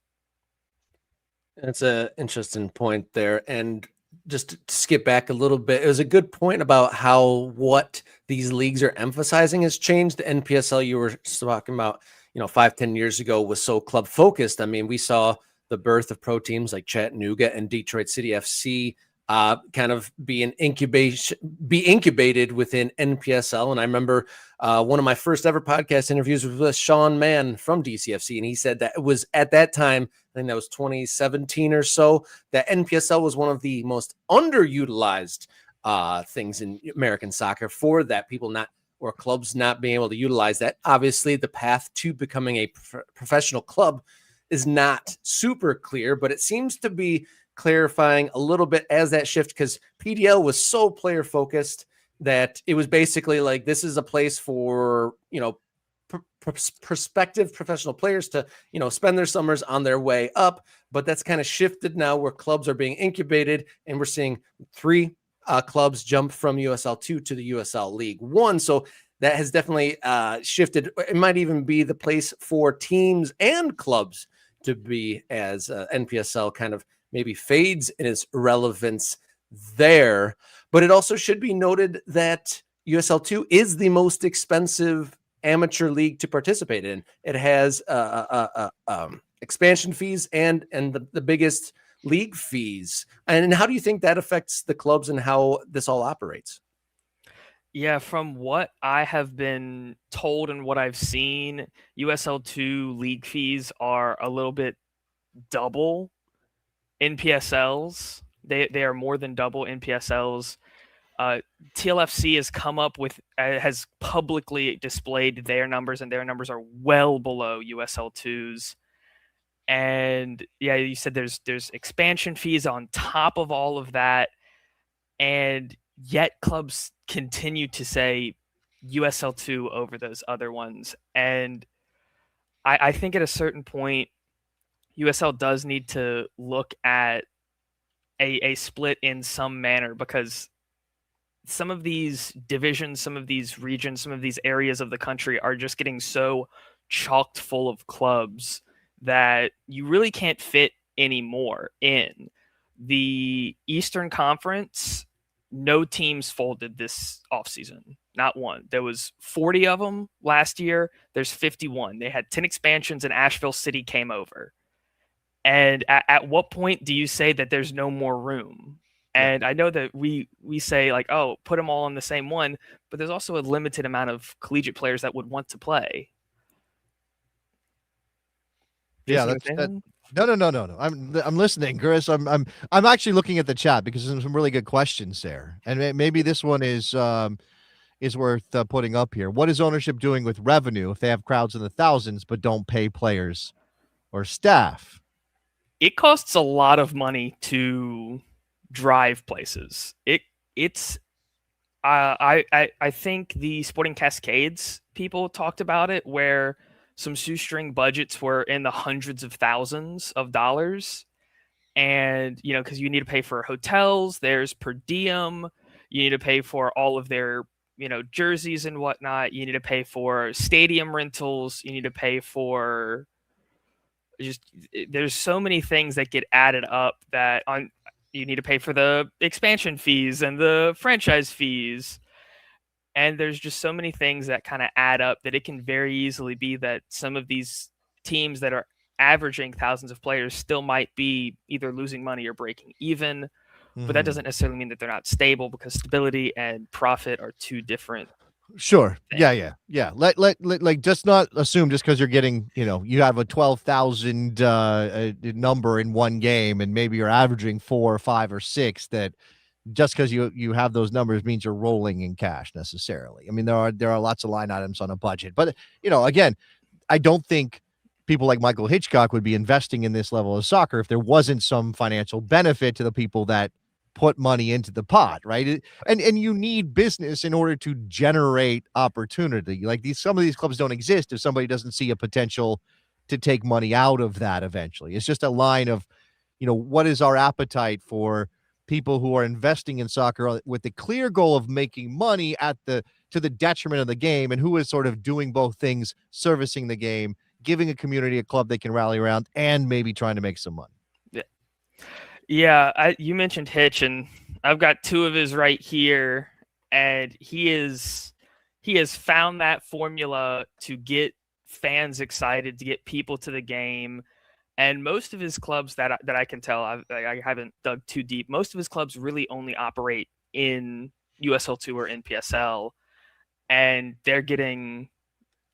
That's an interesting point there. And just to skip back a little bit, it was a good point about how what these leagues are emphasizing has changed. The NPSL you were talking about, 5-10 years ago was so club focused. I mean, we saw the birth of pro teams like Chattanooga and Detroit City FC kind of be incubated within NPSL. And I remember one of my first ever podcast interviews was with Sean Mann from DCFC. And he said that it was at that time, I think that was 2017 or so, that NPSL was one of the most underutilized things in American soccer for that people not, or clubs not being able to utilize that. Obviously, the path to becoming a professional club is not super clear, but it seems to be clarifying a little bit as that shift, because PDL was so player focused that it was basically like, this is a place for, prospective professional players to, spend their summers on their way up. But that's kind of shifted now where clubs are being incubated, and we're seeing 3 clubs jump from USL2 to the USL League One. So that has definitely shifted. It might even be the place for teams and clubs to be as NPSL kind of maybe fades in its relevance there. But it also should be noted that USL2 is the most expensive amateur league to participate in. It has expansion fees and the biggest league fees. And how do you think that affects the clubs and how this all operates? Yeah, from what I have been told and what I've seen, USL2 league fees are a little bit double NPSLs. They are more than double NPSLs. TLFC has come up with has publicly displayed their numbers, and their numbers are well below USL2's. And yeah, you said there's expansion fees on top of all of that, and yet clubs continue to say USL2 over those other ones. And I think at a certain point, USL does need to look at a split in some manner, because some of these divisions, some of these regions, some of these areas of the country are just getting so chocked full of clubs that you really can't fit anymore in. The Eastern Conference, no teams folded this offseason. Not one. There was 40 of them last year. There's 51. They had 10 expansions, and Asheville City came over. And at what point do you say that there's no more room? And I know that we say like, oh, put them all on the same one, but there's also a limited amount of collegiate players that would want to play. Yeah, no. I'm listening, Chris. I'm actually looking at the chat because there's some really good questions there, and maybe this one is worth putting up here. What is ownership doing with revenue if they have crowds in the thousands but don't pay players or staff? It costs a lot of money to drive places. I think the Sporting Cascades people talked about it, where some shoestring budgets were in the hundreds of thousands of dollars. And, because you need to pay for hotels, there's per diem, you need to pay for all of their, jerseys and whatnot. You need to pay for stadium rentals. You need to pay for there's so many things that get added up that you need to pay for the expansion fees and the franchise fees. And there's just so many things that kind of add up that it can very easily be that some of these teams that are averaging thousands of players still might be either losing money or breaking even. Mm-hmm. But that doesn't necessarily mean that they're not stable, because stability and profit are two different. Sure. Things. Yeah. Let just not assume just because you're getting, you have a 12,000 number in one game and maybe you're averaging 4 or 5 or 6, that just because you have those numbers means you're rolling in cash necessarily. I mean, there are lots of line items on a budget, but again, I don't think people like Michael Hitchcock would be investing in this level of soccer if there wasn't some financial benefit to the people that put money into the pot, right? And you need business in order to generate opportunity. Like some of these clubs don't exist if somebody doesn't see a potential to take money out of that eventually. It's just a line of, what is our appetite for people who are investing in soccer with the clear goal of making money to the detriment of the game, and who is sort of doing both things, servicing the game, giving a community a club they can rally around, and maybe trying to make some money. Yeah, you mentioned Hitch, and I've got 2 of his right here, and he has found that formula to get fans excited, to get people to the game. And most of his clubs that I can tell, I haven't dug too deep, most of his clubs really only operate in USL2 or NPSL, and they're getting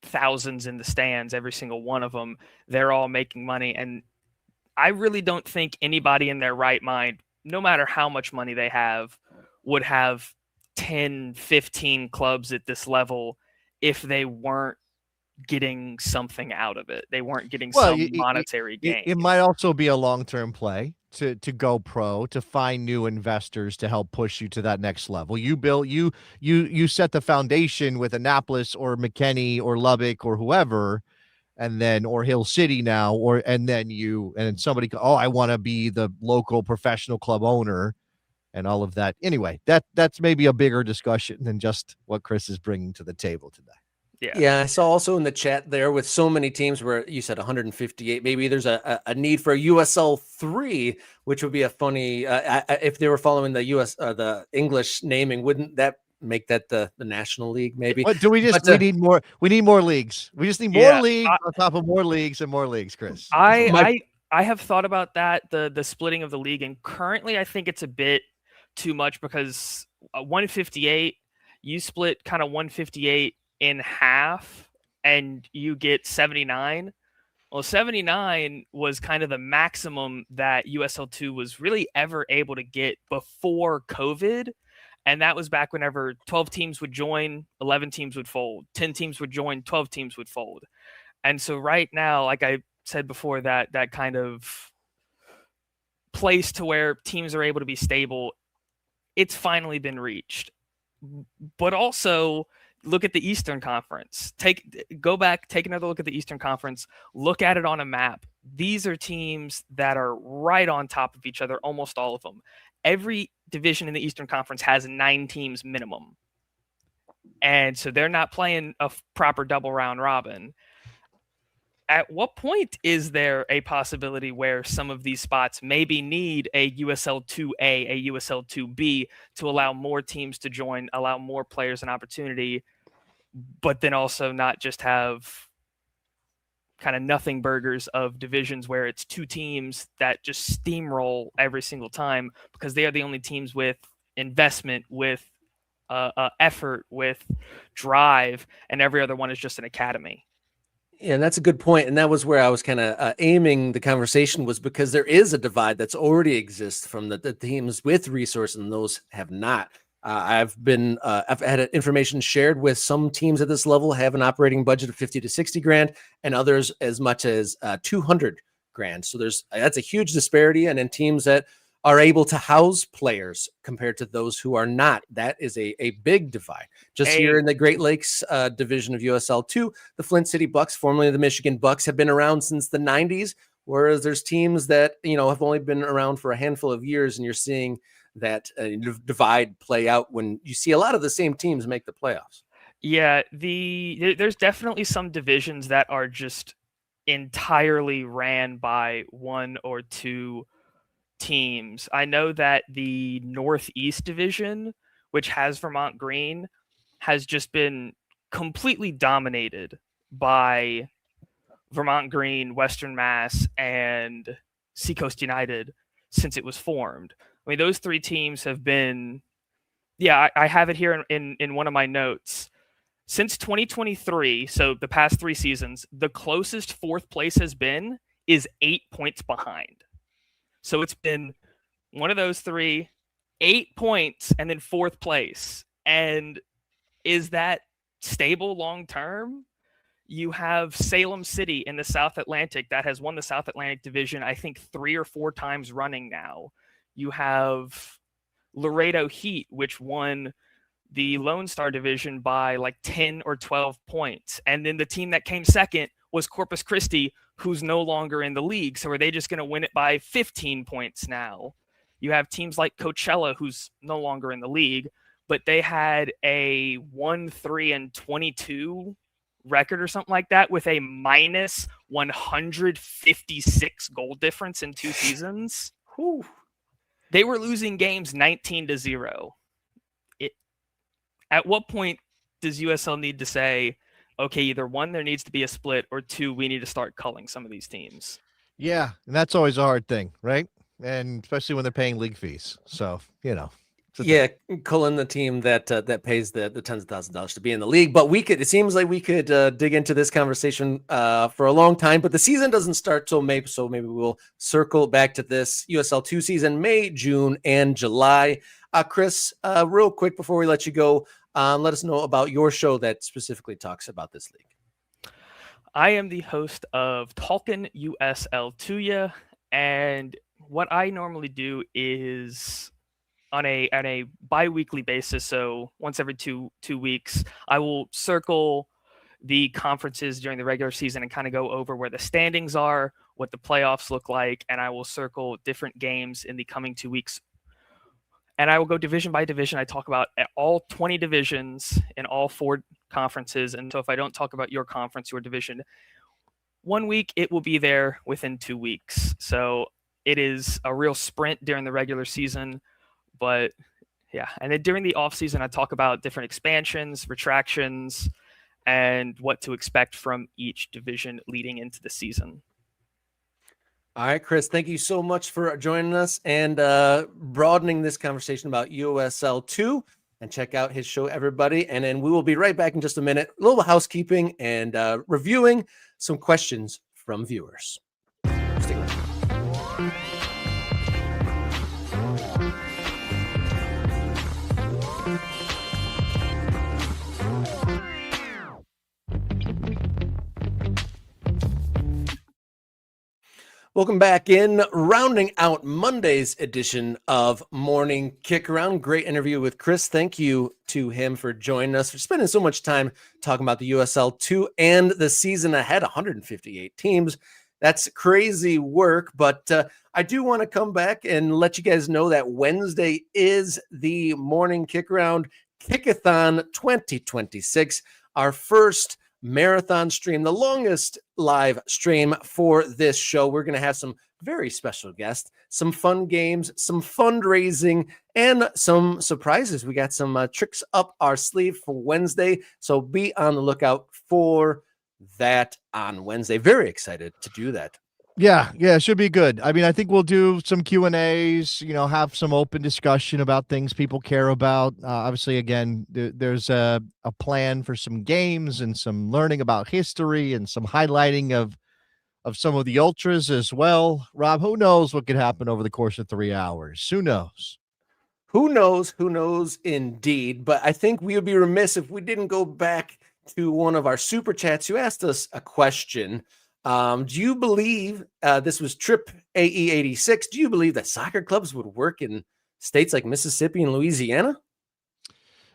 thousands in the stands, every single one of them. They're all making money, and I really don't think anybody in their right mind, no matter how much money they have, would have 10, 15 clubs at this level if they weren't getting something out of it. They weren't getting some monetary gain. It might also be a long-term play to go pro, to find new investors to help push you to that next level. You set the foundation with Annapolis or McKinney or Lubbock or whoever, and then or Hill City now, and then somebody, I want to be the local professional club owner and all of that. Anyway, that's maybe a bigger discussion than just what Chris is bringing to the table today. Yeah, I saw also in the chat there with so many teams where you said 158, maybe there's a need for a USL3, which would be a funny, if they were following the the English naming, wouldn't that make that the National League maybe? What do we need more? We need more leagues. We just need more leagues on top of more leagues and more leagues, Chris. I have thought about that, the splitting of the league, and currently I think it's a bit too much because 158, you split kind of 158 in half and you get 79. Well, 79 was kind of the maximum that USL2 was really ever able to get before COVID. And that was back whenever 12 teams would join, 11 teams would fold, 10 teams would join, 12 teams would fold. And so right now, like I said before, that kind of place to where teams are able to be stable, it's finally been reached. But also, look at the Eastern Conference. Go back, take another look at the Eastern Conference. Look at it on a map. These are teams that are right on top of each other, almost all of them. Every division in the Eastern Conference has 9 teams minimum. And so they're not playing a proper double round robin. At what point is there a possibility where some of these spots maybe need a USL2A, a USL2B to allow more teams to join, allow more players an opportunity, but then also not just have kind of nothing burgers of divisions where it's 2 teams that just steamroll every single time because they are the only teams with investment, with effort, with drive, and every other one is just an academy. Yeah, and that's a good point. And that was where I was kind of aiming the conversation, was because there is a divide that's already exists from the teams with resource and those have not. I've had information shared with some teams at this level have an operating budget of 50 to 60 grand and others as much as 200 grand. So that's a huge disparity. And in teams that are able to house players compared to those who are not, that is a big divide. Here in the Great Lakes division of USL2, the Flint City Bucks, formerly the Michigan Bucks, have been around since the 90s, whereas there's teams that, have only been around for a handful of years, and you're seeing that divide play out when you see a lot of the same teams make the playoffs. Yeah, there's definitely some divisions that are just entirely ran by 1 or 2 teams. I know that the Northeast Division, which has Vermont Green, has just been completely dominated by Vermont Green, Western Mass, and Seacoast United since it was formed. I mean, those 3 teams have been, I have it here in one of my notes. Since 2023, so the past 3 seasons, the closest 4th place has been is 8 points behind. So it's been one of those 3, 8 points, and then 4th place. And is that stable long term? You have Salem City in the South Atlantic that has won the South Atlantic Division, I think 3 or 4 times running now. You have Laredo Heat, which won the Lone Star Division by like 10 or 12 points. And then the team that came second was Corpus Christi, who's no longer in the league. So are they just going to win it by 15 points now? You have teams like Coachella, who's no longer in the league, but they had a 1-3-22 record or something like that with a minus 156 goal difference in 2 seasons. Whew. They were losing games 19-0. At what point does USL need to say, okay, either 1, there needs to be a split, or 2, we need to start culling some of these teams? Yeah, and that's always a hard thing, right? And especially when they're paying league fees. So, culling the team that pays the tens of thousands of dollars to be in the league. But it seems like we could dig into this conversation for a long time, but the season doesn't start till May. So maybe we'll circle back to this USL2 season, May, June, and July. Chris, real quick before we let you go, let us know about your show that specifically talks about this league. I am the host of Talkin' USL2, and what I normally do is on a bi-weekly basis, so once every two weeks, I will circle the conferences during the regular season and kind of go over where the standings are, what the playoffs look like, and I will circle different games in the coming 2 weeks. And I will go division by division. I talk about all 20 divisions in all 4 conferences. And so if I don't talk about your conference, your division, 1 week, it will be there within 2 weeks. So it is a real sprint during the regular season. But yeah, and then during the off season, I talk about different expansions, retractions, and what to expect from each division leading into the season. All right, Chris, thank you so much for joining us and broadening this conversation about USL2. And check out his show, everybody. And then we will be right back in just a minute. A little housekeeping and reviewing some questions from viewers. Stick around. Welcome back in, rounding out Monday's edition of Morning Kickaround. Great interview with Chris. Thank you to him for joining us, for spending so much time talking about the USL2 and the season ahead, 158 teams. That's crazy work, but I do want to come back and let you guys know that Wednesday is the Morning Kickaround Kickathon 2026, our first marathon stream, the longest live stream for this show. We're going to have some very special guests, some fun games, some fundraising, and some surprises. We got some tricks up our sleeve for Wednesday, so be on the lookout for that on Wednesday. Very excited to do that. Yeah, it should be good. I mean, I think we'll do some Q&As, have some open discussion about things people care about. Obviously, again, there's a plan for some games and some learning about history and some highlighting of some of the ultras as well. Rob, who knows what could happen over the course of 3 hours? Who knows? Who knows? Who knows indeed. But I think we would be remiss if we didn't go back to one of our super chats who asked us a question. Do you believe, this was Trip AE86, do you believe that soccer clubs would work in states like Mississippi and Louisiana?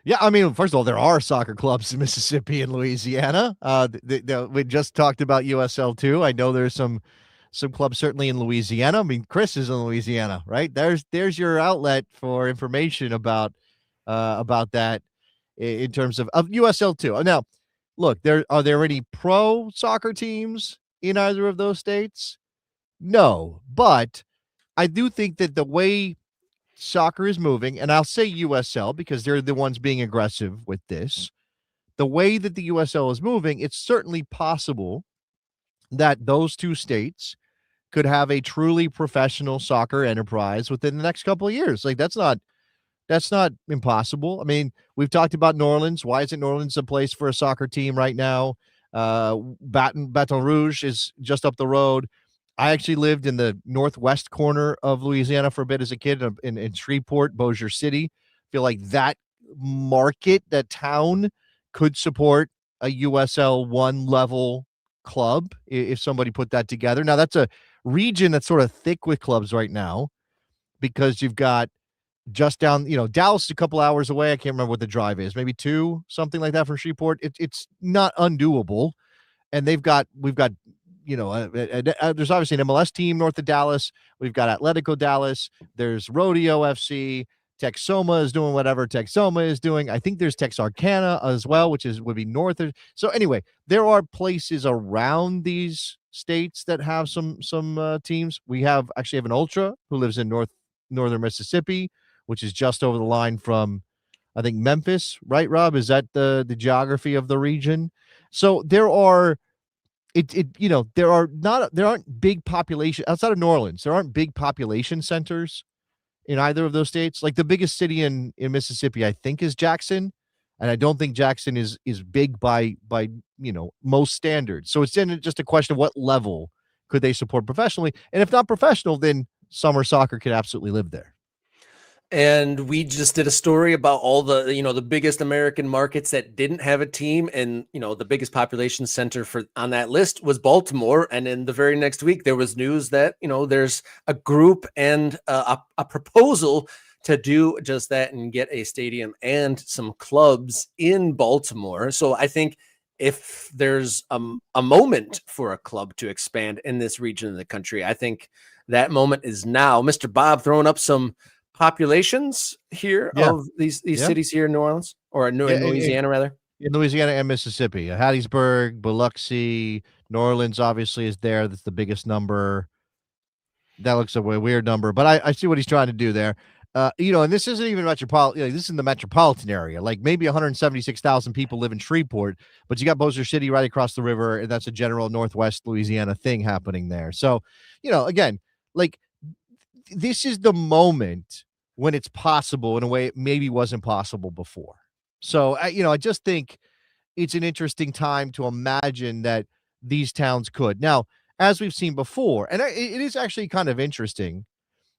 Yeah, I mean, first of all, there are soccer clubs in Mississippi and Louisiana. We just talked about USL2. I know there's some clubs certainly in Louisiana. I mean, Chris is in Louisiana, right? There's your outlet for information about that in terms of USL2. Now, look, are there any pro soccer teams in either of those states? No, but I do think that the way soccer is moving, and I'll say USL because they're the ones being aggressive with this, the way that the USL is moving, it's certainly possible that those 2 states could have a truly professional soccer enterprise within the next couple of years. Like that's not impossible. I mean, we've talked about New Orleans. Why isn't New Orleans a place for a soccer team right now? Baton Rouge is just up the road. I actually lived in the northwest corner of Louisiana for a bit as a kid in Shreveport, Bossier City. Feel like that market, that town could support a USL 1 level club if somebody put that together. Now that's a region that's sort of thick with clubs right now because you've got just down, Dallas is a couple hours away. I can't remember what the drive is, maybe 2, something like that from Shreveport. It's not undoable. And we've got, there's obviously an MLS team north of Dallas. We've got Atletico Dallas. There's Rodeo FC. Texoma is doing whatever Texoma is doing. I think there's Texarkana as well, which would be north of. So anyway, there are places around these states that have some teams. We actually have an ultra who lives in northern Mississippi, which is just over the line from, I think, Memphis, right, Rob? Is that the geography of the region? So there aren't big population outside of New Orleans. There aren't big population centers in either of those states. Like the biggest city in Mississippi, I think, is Jackson, and I don't think Jackson is big by most standards. So it's then just a question of what level could they support professionally, and if not professional, then summer soccer could absolutely live there. And we just did a story about all the biggest American markets that didn't have a team. And, the biggest population center on that list was Baltimore. And in the very next week, there was news that, there's a group and a proposal to do just that and get a stadium and some clubs in Baltimore. So I think if there's a moment for a club to expand in this region of the country, I think that moment is now. Mr. Bob throwing up some populations here of these cities here in New Orleans or in Louisiana, rather. In Louisiana and Mississippi, Hattiesburg, Biloxi, New Orleans obviously is there. That's the biggest number. That looks a weird number, but I see what he's trying to do there. And this isn't even metropolitan. This is in the metropolitan area. Like maybe 176,000 people live in Shreveport, but you got Bossier City right across the river, and that's a general Northwest Louisiana thing happening there. So, again, like this is the moment when it's possible in a way it maybe wasn't possible before. So, I just think it's an interesting time to imagine that these towns could. Now, as we've seen before, and it is actually kind of interesting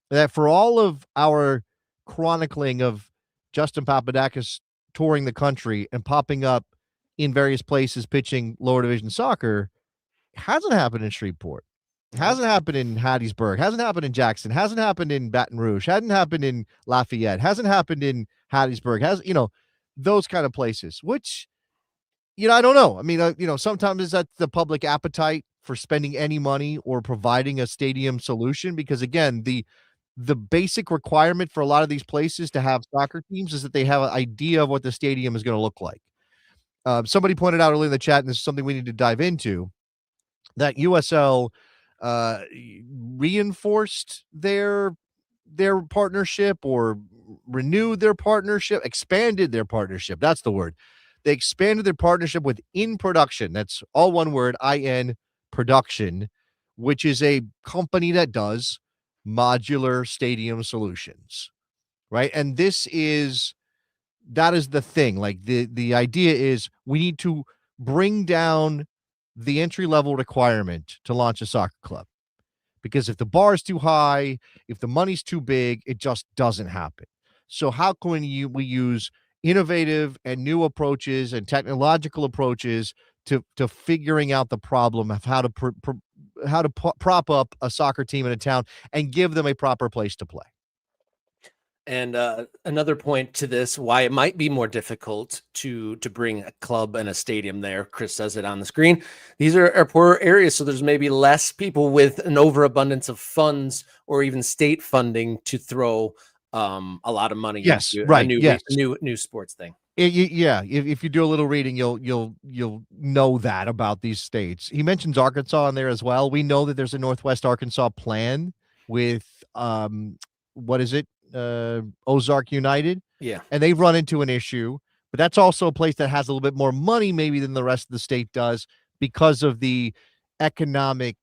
that for all of our chronicling of Justin Papadakis touring the country and popping up in various places pitching lower division soccer, hasn't happened in Shreveport. Hasn't happened in Hattiesburg, hasn't happened in Jackson, hasn't happened in Baton Rouge, hasn't happened in Lafayette, hasn't happened in Hattiesburg, those kind of places, which, I don't know. I mean, sometimes is that the public appetite for spending any money or providing a stadium solution? Because again, the basic requirement for a lot of these places to have soccer teams is that they have an idea of what the stadium is going to look like. Somebody pointed out earlier in the chat, and this is something we need to dive into, that USL reinforced their partnership or renewed their partnership, expanded their partnership. That's the word. They expanded their partnership with In Production. That's all one word, IN Production, which is a company that does modular stadium solutions, right? And that is the thing. Like the idea is we need to bring down the entry-level requirement to launch a soccer club. Because if the bar is too high, if the money's too big, it just doesn't happen. So how can we use innovative and new approaches and technological approaches to figuring out the problem of how to prop up a soccer team in a town and give them a proper place to play? And another point to this, why it might be more difficult to bring a club and a stadium there. Chris says it on the screen. These are poorer areas, so there's maybe less people with an overabundance of funds or even state funding to throw a lot of money into a new sports thing. If you do a little reading, you'll know that about these states. He mentions Arkansas in there as well. We know that there's a Northwest Arkansas plan with what is it? Ozark United. Yeah. And they've run into an issue, but that's also a place that has a little bit more money maybe than the rest of the state does because of the economic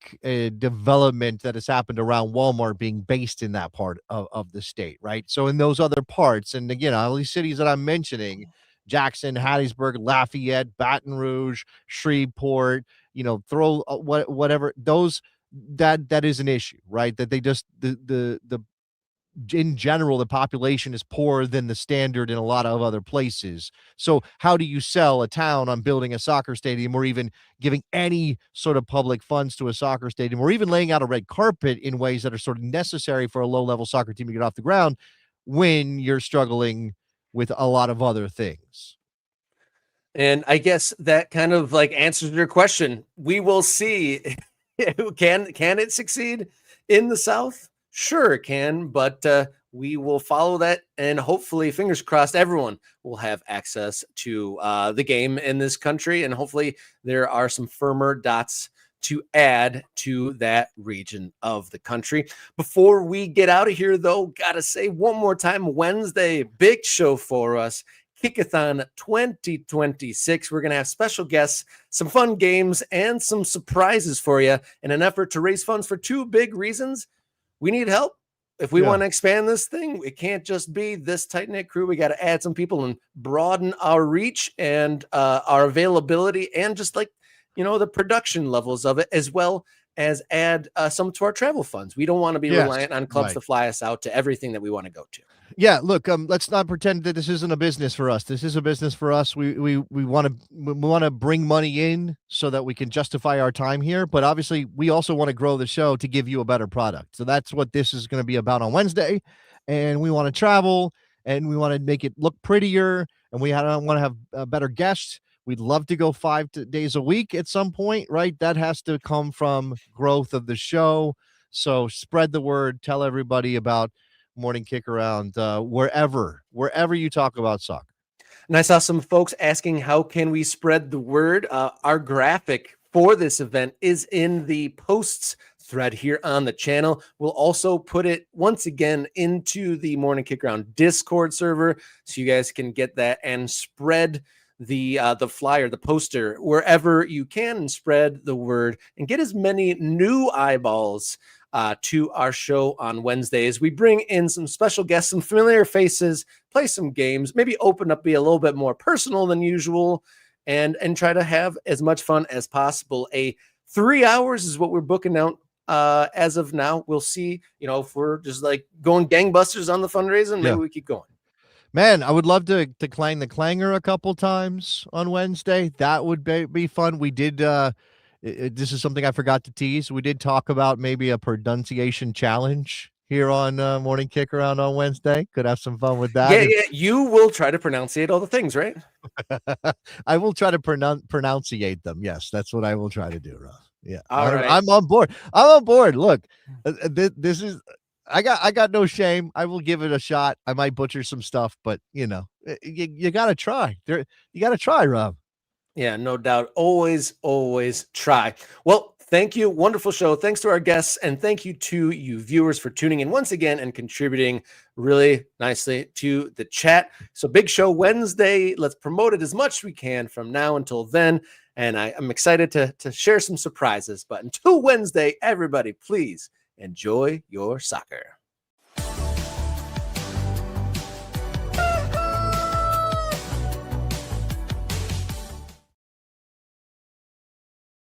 development that has happened around Walmart being based in that part of the state, right? So in those other parts, and again, all these cities that I'm mentioning, Jackson, Hattiesburg, Lafayette, Baton Rouge, Shreveport, throw whatever, those that is an issue, right? That they just the in general, the population is poorer than the standard in a lot of other places. So how do you sell a town on building a soccer stadium or even giving any sort of public funds to a soccer stadium or even laying out a red carpet in ways that are sort of necessary for a low-level soccer team to get off the ground when you're struggling with a lot of other things? And I guess that kind of like answers your question. We will see. Can it succeed in the South? Sure it can, but we will follow that, and hopefully, fingers crossed, everyone will have access to the game in this country, and hopefully there are some firmer dots to add to that region of the country. Before we get out of here, though, gotta say one more time, Wednesday, big show for us. Kickathon 2026. We're going to have special guests, some fun games, and some surprises for you in an effort to raise funds for two big reasons. We need help. If we want to expand this thing, it can't just be this tight-knit crew. We got to add some people and broaden our reach and our availability and just like, the production levels of it, as well as add some to our travel funds. We don't want to be reliant on clubs to fly us out to everything that we want to go to. Yeah, look, let's not pretend that this isn't a business for us. This is a business for us. We want to bring money in so that we can justify our time here, but obviously we also want to grow the show to give you a better product. So that's what this is going to be about on Wednesday. And we want to travel and we want to make it look prettier and we want to have better guests. We'd love to go 5 days a week at some point, right? That has to come from growth of the show. So spread the word, tell everybody about Morning Kickaround, wherever you talk about soccer. And I saw some folks asking, how can we spread the word? Our graphic for this event is in the posts thread here on the channel. We'll also put it once again into the Morning Kickaround Discord server so you guys can get that and spread the flyer, the poster, wherever you can, and spread the word and get as many new eyeballs to our show on Wednesdays. We bring in some special guests, some familiar faces, play some games, maybe open up, be a little bit more personal than usual, and try to have as much fun as possible. 3 hours is what we're booking out as of now. We'll see, if we're just like going gangbusters on the fundraising, maybe we keep going. Man, I would love to clang the clanger a couple times on Wednesday. That would be fun. We did this is something I forgot to tease. We did talk about maybe a pronunciation challenge here on Morning Kickaround on Wednesday. Could have some fun with that. Yeah, you will try to pronunciate all the things, right? I will try to pronunciate them. Yes, that's what I will try to do, Rob. Yeah, all right. I'm on board. I'm on board. Look, this is. I got no shame. I will give it a shot. I might butcher some stuff, but you gotta try. You gotta try, Rob. Yeah, no doubt. Always try. Well, thank you. Wonderful show. Thanks to our guests, and thank you to you viewers for tuning in once again and contributing really nicely to the chat. So big show Wednesday. Let's promote it as much as we can from now until then. And I'm excited to share some surprises. But until Wednesday, everybody, please enjoy your soccer.